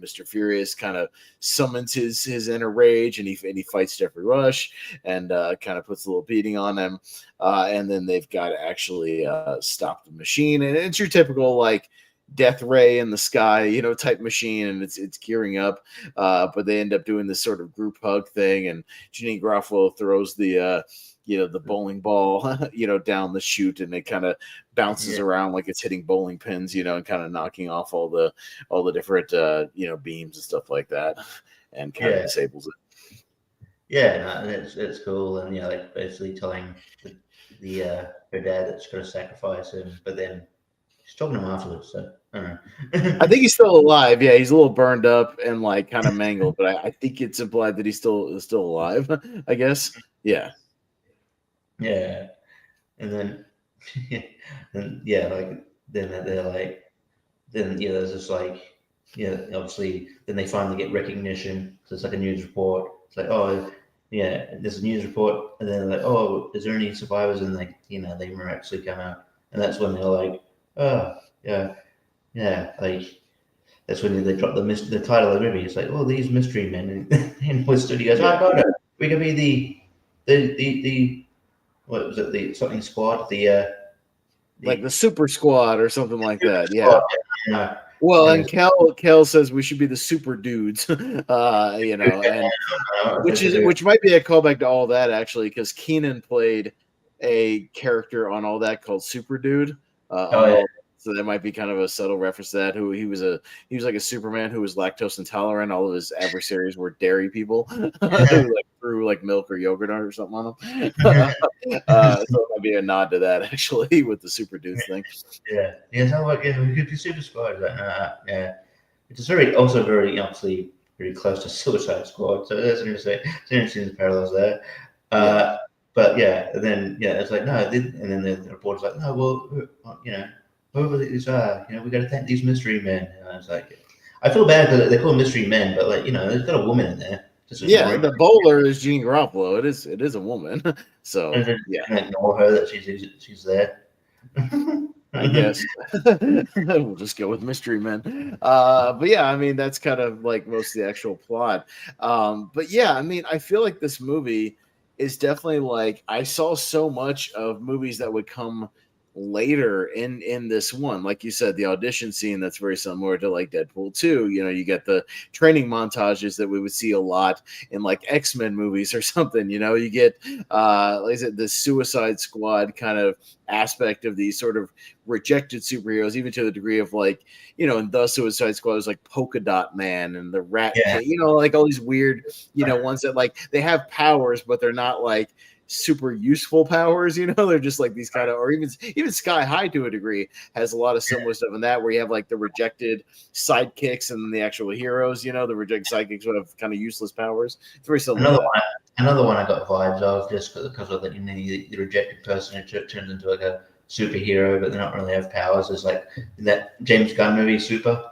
Mr. Furious kind of summons his inner rage and he fights Jeffrey Rush and kind of puts a little beating on him, and then they've got to actually stop the machine. And it's your typical like death ray in the sky, type machine, and it's gearing up. But they end up doing this sort of group hug thing, and Janine Garofalo throws the bowling ball, down the chute, and it kind of bounces around like it's hitting bowling pins, and kind of knocking off all the different beams and stuff like that, and kind of disables it. Yeah, no, it's cool, and like basically telling her dad that's going to sacrifice him, but then she's talking to him afterwards, so I don't know. I think he's still alive. Yeah, he's a little burned up and like kind of mangled, but I think it's implied that he's still alive. I guess. Yeah. Yeah, and then like then they're like there's this like obviously then they finally get recognition. So it's like a news report. It's like, oh yeah, there's a news report, and then like, oh, is there any survivors? And like they miraculously come out, and that's when they're like, oh yeah, like that's when they drop the title of the movie. It's like, oh, these mystery men, and Woodstood goes, I got it. We could be the what was it, the something squad, like the super squad or something like that. Yeah. Well, and Kel says we should be the super dudes, and which might be a callback to All That actually, because Keenan played a character on All That called Super Dude. So that might be kind of a subtle reference to that. Who he was like a Superman who was lactose intolerant. All of his adversaries were dairy people who like threw like milk or yogurt or something on them. So it might be a nod to that actually with the Super Dudes thing. Yeah. So like we could be Super Squad. Yeah, it's very obviously very close to Suicide Squad. So that's interesting parallels there. But and then it's like no, and then the reporter's like no, well whoever these are, we got to thank these mystery men. And I was like, I feel bad because they call them mystery men, but like, there's got a woman in there. The bowler is Janine Garofalo. It is a woman. So ignore her that she's there. I guess we'll just go with mystery men. But yeah, I mean that's kind of like most of the actual plot. But yeah, I mean I feel like this movie is definitely like I saw so much of movies that would come later in this one, like you said, the audition scene that's very similar to like Deadpool 2. You get the training montages that we would see a lot in like X-Men movies or something. You get like I said, the Suicide Squad kind of aspect of these sort of rejected superheroes, even to the degree of like in the Suicide Squad was like Polka Dot Man and the Rat like all these weird ones that like they have powers but they're not like super useful powers, they're just like these kind of, or even Sky High to a degree has a lot of similar stuff in that, where you have like the rejected sidekicks and then the actual heroes, the rejected sidekicks would have kind of useless powers. It's very similar. Another one I got vibes of just because of the rejected person who turns into like a superhero, but they don't really have powers. Is like in that James Gunn movie, Super.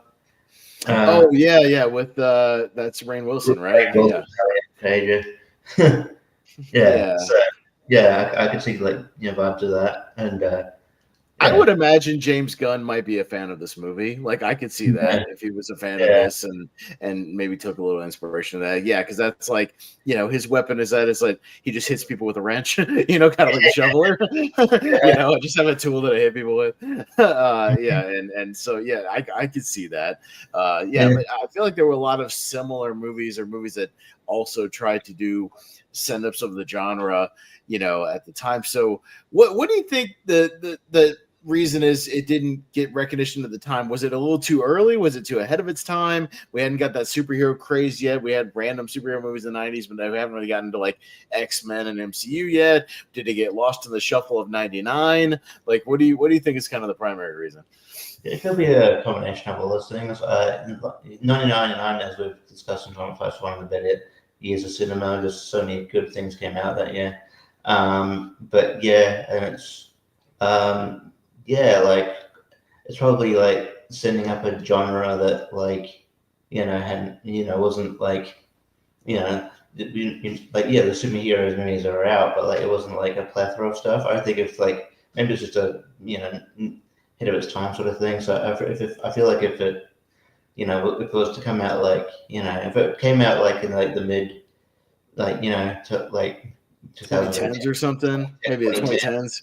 With that's Rainn Wilson, right? So I could see like vibes of that, and I would imagine James Gunn might be a fan of this movie. Like I could see that if he was a fan of this and maybe took a little inspiration of that. Yeah, because that's like, you know, his weapon is that it's like he just hits people with a wrench, you know, kind of like a shoveler. You know, I just have a tool that I hit people with. And so yeah, I could see that. But I feel like there were a lot of similar movies or movies that also tried to do send-ups of the genre, you know, at the time. So what do you think the reason is it didn't get recognition at the time? Was it a little too early? Was it too ahead of its time? We hadn't got that superhero craze yet. We had random superhero movies in the 90s, but we haven't really gotten into like X-Men and MCU yet. Did it get lost in the shuffle of 99? Like, what do you think is kind of the primary reason? It could be a combination of all those things. 1999, as we've discussed in 25, one of the better years of cinema. Just so many good things came out that year. But yeah, and it's like it's probably like sending up a genre that like, you know, hadn't, you know, wasn't like, you know, like, yeah, the superheroes movies are out, but like it wasn't like a plethora of stuff. I think if like maybe it's just a, you know, ahead of its time sort of thing. So I feel like if it, you know, if it was to come out like, you know, if it came out like in like the mid, like, you know, to like 2010s or something, maybe the 2010s.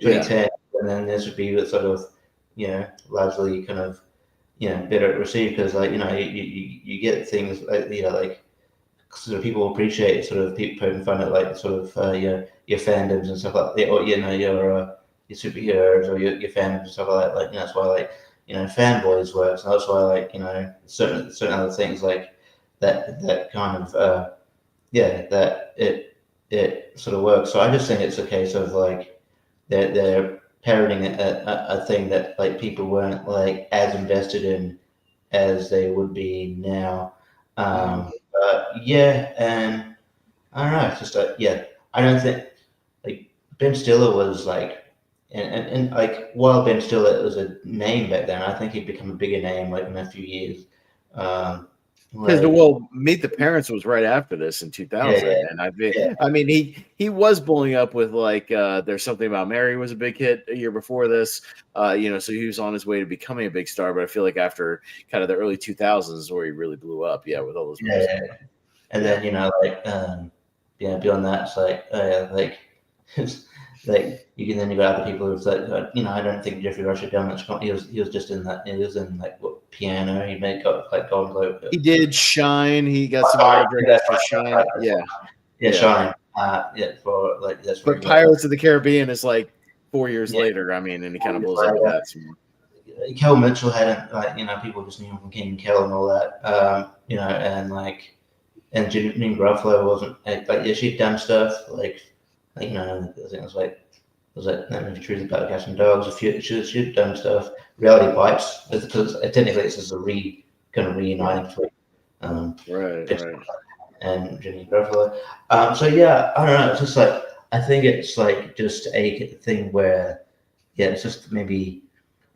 2010, and then this would be sort of, you know, largely kind of, you know, better received because like, you know, you get things like, you know, like sort of people appreciate sort of people poking fun at like sort of your fandoms and stuff like that, or, you know, your superheroes or your fandoms and stuff like that. Like, you know, that's why like, you know, fanboys works, and that's why like, you know, certain other things like that kind of that it sort of works. So I just think it's a case of like they're parroting a thing that like people weren't like as invested in as they would be now. But yeah, and I don't know. It's just like, I don't think like Ben Stiller was like, and like while Ben Stiller was a name back then, I think he'd become a bigger name like in a few years. Well, Meet the Parents was right after this in 2000, and I mean, he was blowing up with like There's Something About Mary was a big hit a year before this, you know, so he was on his way to becoming a big star. But I feel like after kind of the early 2000s where he really blew up, with all those movies. And then, you know, like beyond that, it's like like it's like you got other people who's like, you know, I don't think Jeffrey Rush had done much. He was just in that. He was in like Piano. He made like Golden Globe. He did Shine. He got some award for Shine. Shine. For like that's. But Pirates of the Caribbean is like 4 years later. I mean, and he kind of blows up with that some more. Kel Mitchell hadn't, like, you know, people just knew him from King and Kel and all that. You know, and like, and Janine Garofalo wasn't like she'd done stuff like you know, I think it was like that movie Truth About Cats and Dogs. She'd done stuff. Reality Bites, because technically it's just a kind of reuniting between right. and Janine Garofalo. So yeah, I don't know. It's just like I think it's like just a thing where it's just maybe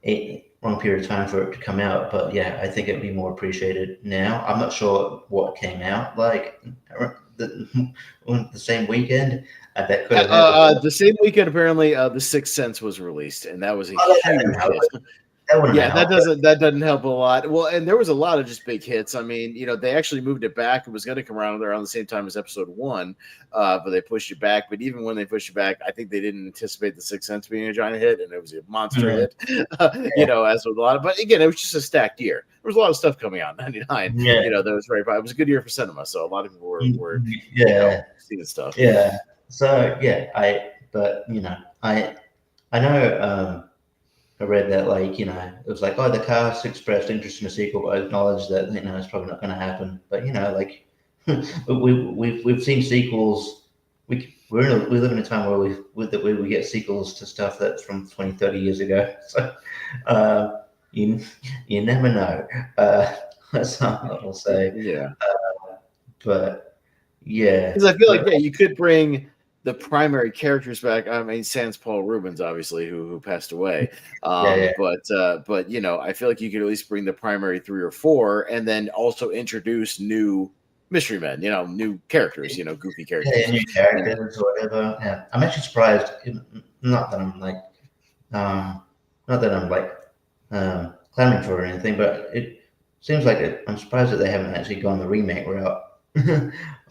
a long period of time for it to come out. But yeah, I think it'd be more appreciated now. I'm not sure what came out like the same weekend. I bet the same weekend apparently The Sixth Sense was released, and that was a huge hit. That doesn't help a lot. Well, and there was a lot of just big hits. I mean, you know, they actually moved it back. It was going to come around the same time as episode 1, but they pushed it back. But even when they pushed it back, I think they didn't anticipate The Sixth Sense being a giant hit, and it was a monster hit. You know, as with a lot of. But again, it was just a stacked year. There was a lot of stuff coming out in '99. You know, that was very. It was a good year for cinema, so a lot of people were you know, seeing stuff. Yeah. So but you know, I know. I read that, like, you know, it was like, the cast expressed interest in a sequel, but I acknowledge that, you know, it's probably not going to happen. But, you know, like, we've seen sequels. We live in a time where we get sequels to stuff that's from 20, 30 years ago. So you never know. That's all I'll say. Yeah. But yeah, because I feel like you could bring the primary characters back. I mean, sans Paul Rubens, obviously, who passed away. But you know, I feel like you could at least bring the primary 3 or 4, and then also introduce new mystery men. You know, new characters. You know, goofy characters. Yeah, new characters or whatever. Yeah, I'm actually surprised. Not that I'm like, not that I'm like clamoring for anything, but it seems like I'm surprised that they haven't actually gone the remake route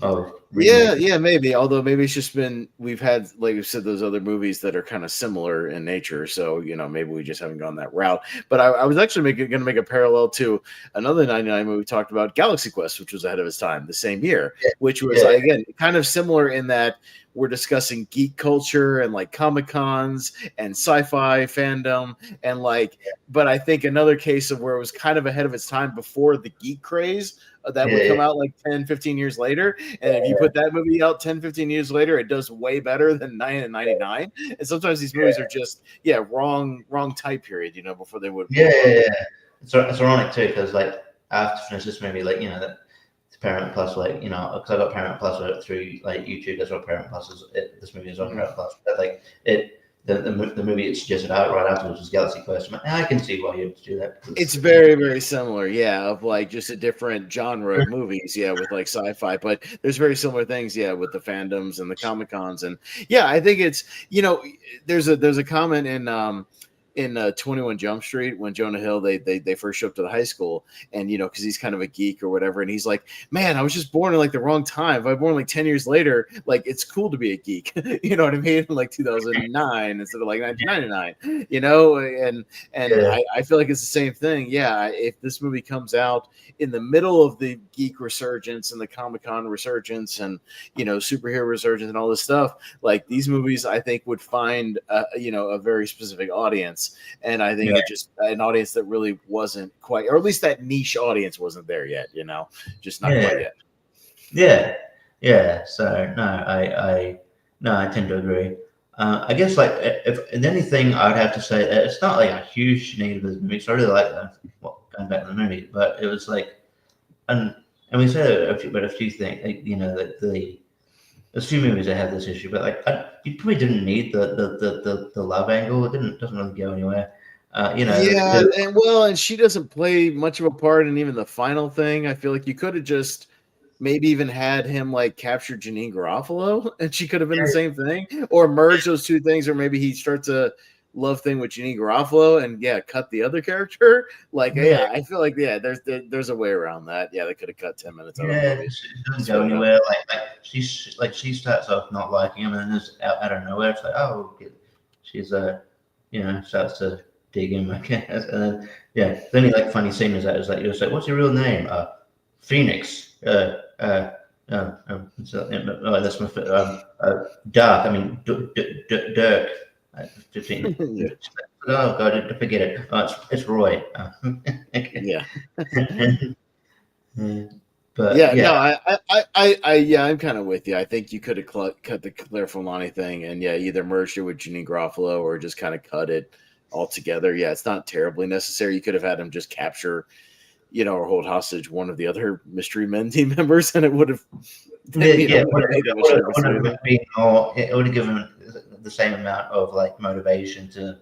of Yeah, remake. yeah, maybe. Although maybe it's just been we've had, like you said, those other movies that are kind of similar in nature. So maybe we just haven't gone that route. But I was actually going to make a parallel to another '99 movie we talked about, Galaxy Quest, which was ahead of its time the same year, Yeah, which was again kind of similar in that we're discussing geek culture and like Comic Cons and sci-fi fandom and like. But I think another case of where it was kind of ahead of its time before the geek craze that would come out like 10, 15 years later. And if you put that movie out 10, 15 years later, it does way better than 9 and 99. And sometimes these movies are just, wrong type period, before they would. Yeah. It's ironic too, because like I have to finish this movie, like it's Paramount Plus, like because I got Paramount Plus through like YouTube. That's what Paramount Plus is. This movie is on Paramount Plus, but like the movie it suggested out right afterwards was Galaxy Quest. I'm like, I can see why you'd do that. It's very, very similar, of like just a different genre of movies, with like sci-fi, but there's very similar things, with the fandoms and the Comic Cons, and I think it's there's a comment in 21 Jump Street when Jonah Hill they first show up to the high school, and because he's kind of a geek or whatever, and he's like, man, I was just born in like the wrong time. If I was born like 10 years later, like it's cool to be a geek. You know what I mean? Like 2009 instead of like 1999. And I feel like it's the same thing. If this movie comes out in the middle of the geek resurgence and the Comic-Con resurgence and superhero resurgence and all this stuff, like these movies I think would find a very specific audience. And I think it just an audience that really wasn't quite, or at least that niche audience wasn't there yet, just not quite yet. Yeah. So I tend to agree. I guess like if anything, I would have to say it's not like a huge need of this movie. So I really like going back to the movie, but it was like, and we said a few things, like, there's a few movies that have this issue, but like you probably didn't need the love angle. It doesn't really go anywhere. And she doesn't play much of a part in even the final thing. I feel like you could have just maybe even had him like capture Janine Garofalo, and she could have been the same thing, or merge those two things, or maybe he starts a love thing with Janine Garofalo and cut the other character. Like I feel like there's a way around that. They could have cut 10 minutes out of the movie. It doesn't go anywhere. She starts off not liking him, and then just out of nowhere it's like, oh, she's starts to dig him, I guess. And then the only like funny scene is that is like you're like, what's your real name? Phoenix. That's my Dark. I mean Dirk. 15. Oh God, forget it. Oh, it's Roy. But I'm kind of with you. I think you could have cut the Claire Fulani thing and either merged it with Janine Garofalo or just kind of cut it all together. It's not terribly necessary. You could have had him just capture, or hold hostage one of the other Mystery Men team members, and it would have. It would have given the same amount of like motivation to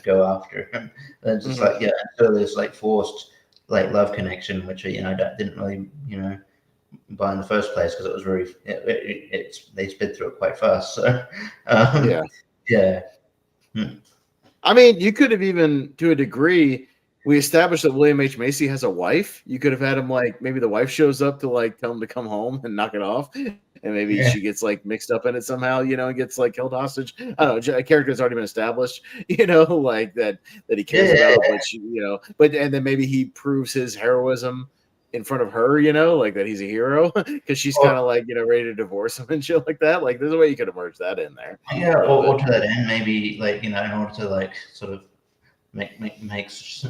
go after him. And just so there's like forced like love connection, which I didn't really buy in the first place because it was very they sped through it quite fast. So I mean, you could have even to a degree. We established that William H. Macy has a wife. You could have had him like maybe the wife shows up to like tell him to come home and knock it off, and maybe she gets like mixed up in it somehow, and gets like held hostage. I don't know. A character has already been established, like that he cares about, but she, but and then maybe he proves his heroism in front of her, like that he's a hero because she's kind of like ready to divorce him and shit like that. Like there's a way you could have merged that in there. Or to that end, maybe like in order to like sort of makes to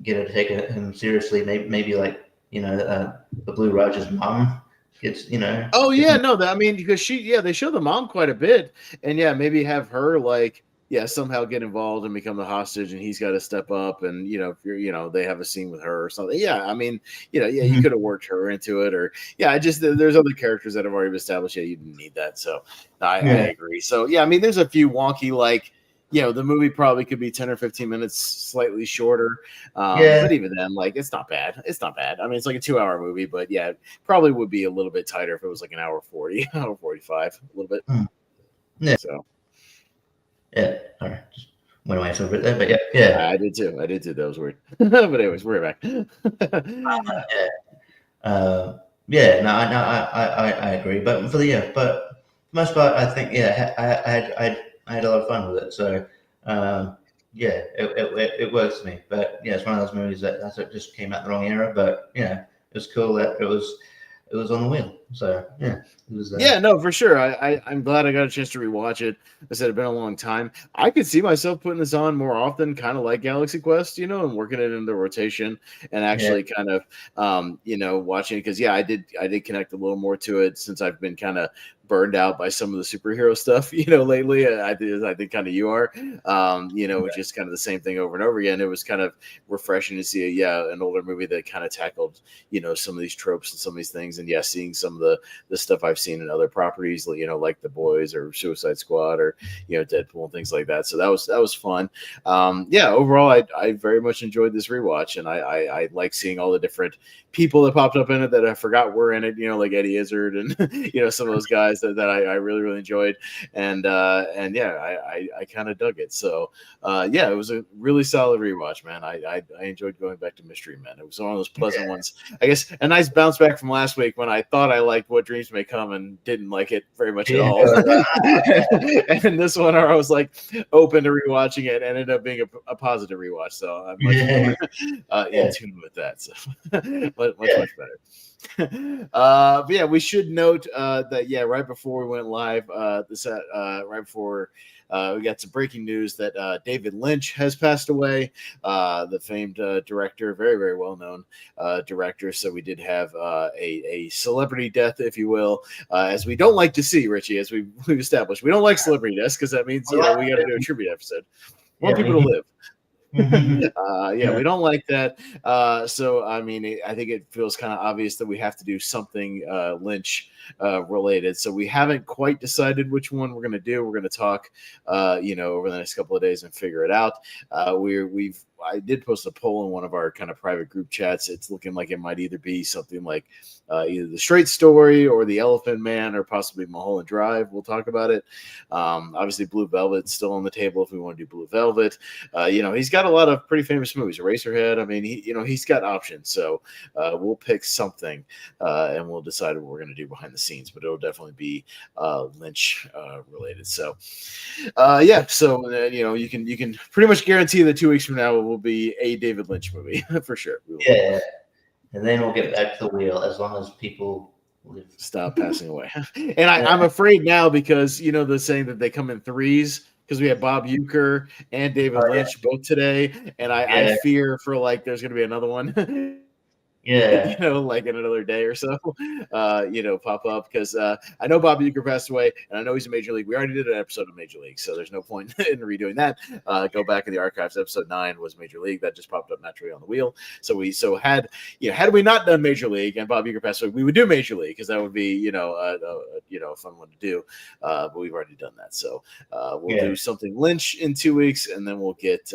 get her to take him seriously. Maybe like the Blue Roger's mom gets Oh yeah, no, I mean because they show the mom quite a bit, and maybe have her like somehow get involved and become the hostage, and he's got to step up, and they have a scene with her or something. I mean you could have worked her into it, or there's other characters that have already been established. You didn't need that, so I agree. So I mean there's a few wonky like. The movie probably could be 10 or 15 minutes slightly shorter. But even then, like, it's not bad. It's not bad. I mean, it's like a 2-hour movie, but it probably would be a little bit tighter if it was like an hour 40, hour 45, a little bit. Yeah. So. Yeah. All right. went away for a bit there, but yeah. I did too. That was weird. But anyways, we're back. Yeah, no, I agree. But but for the most part, I think I had a lot of fun with it. So yeah, it works for me. But yeah, it's one of those movies that just came out in the wrong era. But it was cool that it was on the wheel. So yeah, it was. Yeah, no, for sure. I'm glad I got a chance to rewatch it. I said it's been a long time. I could see myself putting this on more often, kind of like Galaxy Quest, and working it into rotation and actually kind of, watching it because I did connect a little more to it since I've been kind of burned out by some of the superhero stuff, lately. I think kind of you are, just kind of the same thing over and over again. It was kind of refreshing to see, an older movie that kind of tackled, some of these tropes and some of these things, and seeing some of the stuff I've seen in other properties, like The Boys or Suicide Squad or Deadpool and things like that. So that was fun. Overall, I very much enjoyed this rewatch, and I like seeing all the different people that popped up in it that I forgot were in it. Like Eddie Izzard and some of those guys that I really really enjoyed, and I kind of dug it. So it was a really solid rewatch, man. I enjoyed going back to Mystery Men. It was one of those pleasant ones. I guess a nice bounce back from last week when I thought I liked What Dreams May Come and didn't like it very much at all. And this one, I was like open to rewatching it, and ended up being a positive rewatch. So I'm much more in tune with that. So much better. But we should note that right before we went live, right before we got some breaking news that David Lynch has passed away, the famed director, very, very well-known director. So we did have a celebrity death, if you will, as we don't like to see, Richie, as we've established. We don't like celebrity deaths because that means we got to do a tribute episode. We want people to live. We don't like that. So I mean, I think it feels kind of obvious that we have to do something Lynch related. So we haven't quite decided which one we're going to do. We're going to talk, over the next couple of days and figure it out. I did post a poll in one of our kind of private group chats. It's looking like it might either be something like either The Straight Story or The Elephant Man or possibly Mulholland Drive. We'll talk about it. Obviously, Blue Velvet's still on the table if we want to do Blue Velvet. He's got a lot of pretty famous movies. Eraserhead. I mean, he's got options. So we'll pick something and we'll decide what we're going to do behind the scenes. But it'll definitely be Lynch related. So you can pretty much guarantee that 2 weeks from now it will be a David Lynch movie for sure. Yeah, and then we'll get back to the wheel as long as people stop passing away. And I'm afraid now because they're saying that they come in threes because we have Bob Uecker and David Lynch both today, and I fear for there's going to be another one. Like in another day or so, pop up because I know Bob Uecker passed away, and I know he's in Major League. We already did an episode of Major League, so there's no point in redoing that. Go back in the archives. Episode 9 was Major League. That just popped up naturally on the wheel. So had we not done Major League and Bob Uecker passed away, we would do Major League because that would be a fun one to do. But we've already done that, so we'll do something Lynch in 2 weeks, and then we'll get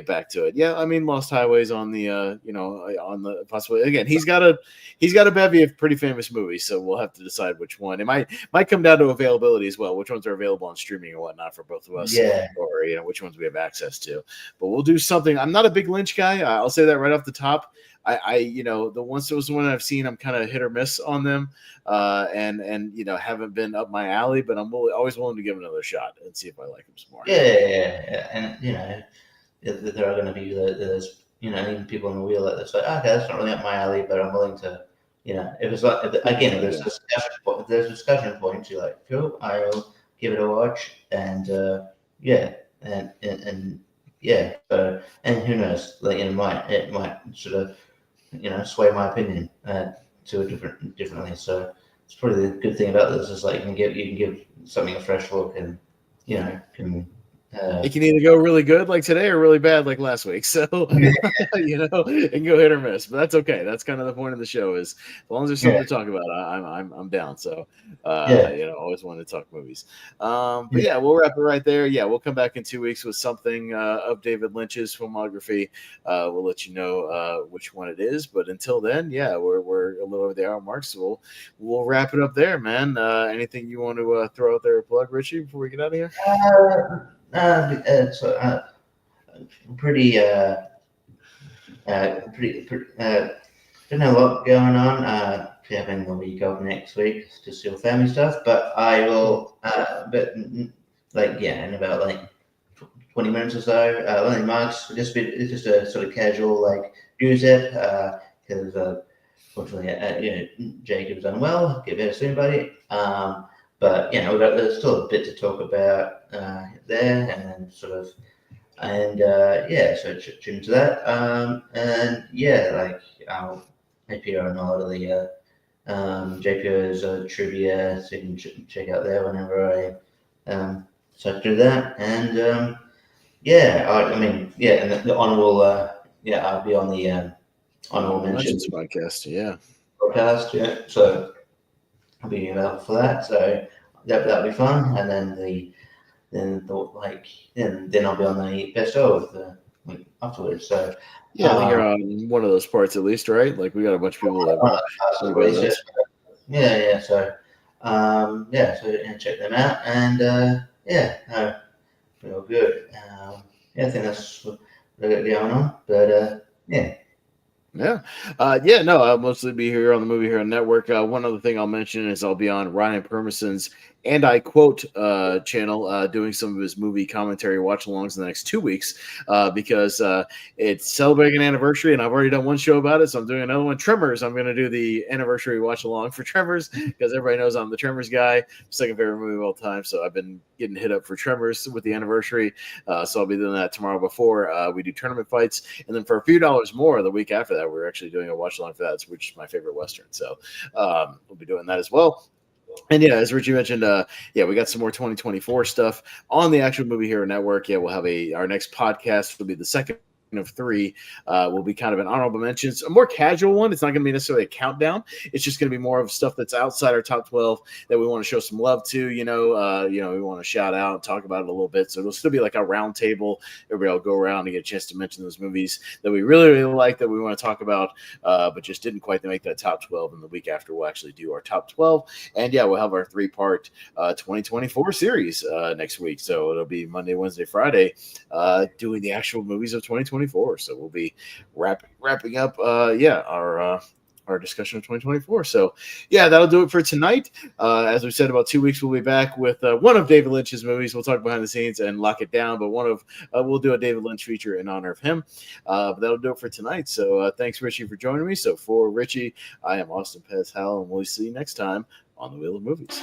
back to it. Yeah, I mean, Lost Highways on the on the possibility. Again, he's got a bevy of pretty famous movies, so we'll have to decide which one. It might come down to availability as well, which ones are available on streaming or whatnot for both of us, or which ones we have access to. But we'll do something. I'm not a big Lynch guy. I'll say that right off the top. The ones that was the one I've seen, I'm kind of hit or miss on them, and haven't been up my alley. But I'm always willing to give another shot and see if I like him some more. And there are going to be those. Even people on the wheel that say, okay, that's not really up my alley, but I'm willing to, if it's like, again, if there's discussion points, you're like, cool, I'll give it a watch, and so, and who knows, it might sort of, sway my opinion to a differently. So it's probably the good thing about this is you can give something a fresh look, and it can either go really good like today or really bad like last week. So, it can go hit or miss, but that's okay. That's kind of the point of the show is as long as there's something to talk about, I'm down. So, always wanted to talk movies. But we'll wrap it right there. Yeah, we'll come back in 2 weeks with something of David Lynch's filmography. We'll let you know which one it is. But until then, we're a little over the hour mark, so we'll wrap it up there, man. Anything you want to throw out there or plug, Richie, before we get out of here? Pretty don't know what going on. Having the week off next week, just your family stuff. But I will. In about 20 minutes or so. Only much. It's just a sort of casual news ep. Because fortunately, Jacob's unwell. Get better soon, buddy. But there's still a bit to talk about there, and then sort of. And so tune into that. I'll appear on a lot of the JPO's trivia, so you can check out there whenever I start to do that. And and the honorable, I'll be on the honorable mentions podcast, yeah. Podcast, yeah. So I'll be available for that. So that'll be fun. And then then I'll be on the best of the week afterwards. So yeah, I think you're on one of those parts at least, right? Like we got a bunch of people that yeah. So check them out, and real good. I think that's what going on. But I'll mostly be here on the Movie Hero Network. One other thing I'll mention is I'll be on Ryan Permison's And I Quote channel doing some of his movie commentary watch-alongs in the next 2 weeks because it's celebrating an anniversary, and I've already done one show about it, so I'm doing another one. Tremors, I'm going to do the anniversary watch-along for Tremors because everybody knows I'm the Tremors guy, second favorite movie of all time, so I've been getting hit up for Tremors with the anniversary, so I'll be doing that tomorrow before we do tournament fights, and then for a few dollars more the week after that, we're actually doing a watch-along for that, which is my favorite Western, so we'll be doing that as well. And as Richie mentioned, we got some more 2024 stuff on the actual Movie Hero Network. We'll have our next podcast will be the second of 3 will be kind of an honorable mentions, a more casual one. It's not going to be necessarily a countdown. It's just going to be more of stuff that's outside our top 12 that we want to show some love to. We want to shout out and talk about it a little bit. So it'll still be like a round table. Everybody will go around and get a chance to mention those movies that we really, really like that we want to talk about, but just didn't quite make that top 12. And the week after, we'll actually do our top 12. And we'll have our 3-part 2024 series next week. So it'll be Monday, Wednesday, Friday, doing the actual movies of 2024. So we'll be wrapping up our discussion of 2024. So that'll do it for tonight. As we said, about 2 weeks we'll be back with one of David Lynch's movies. We'll talk behind the scenes and lock it down, but we'll do a David Lynch feature in honor of him. But that'll do it for tonight. So thanks, Richie, for joining me. So for Richie, I am Austin Pez Howell, and we'll see you next time on the Wheel of Movies.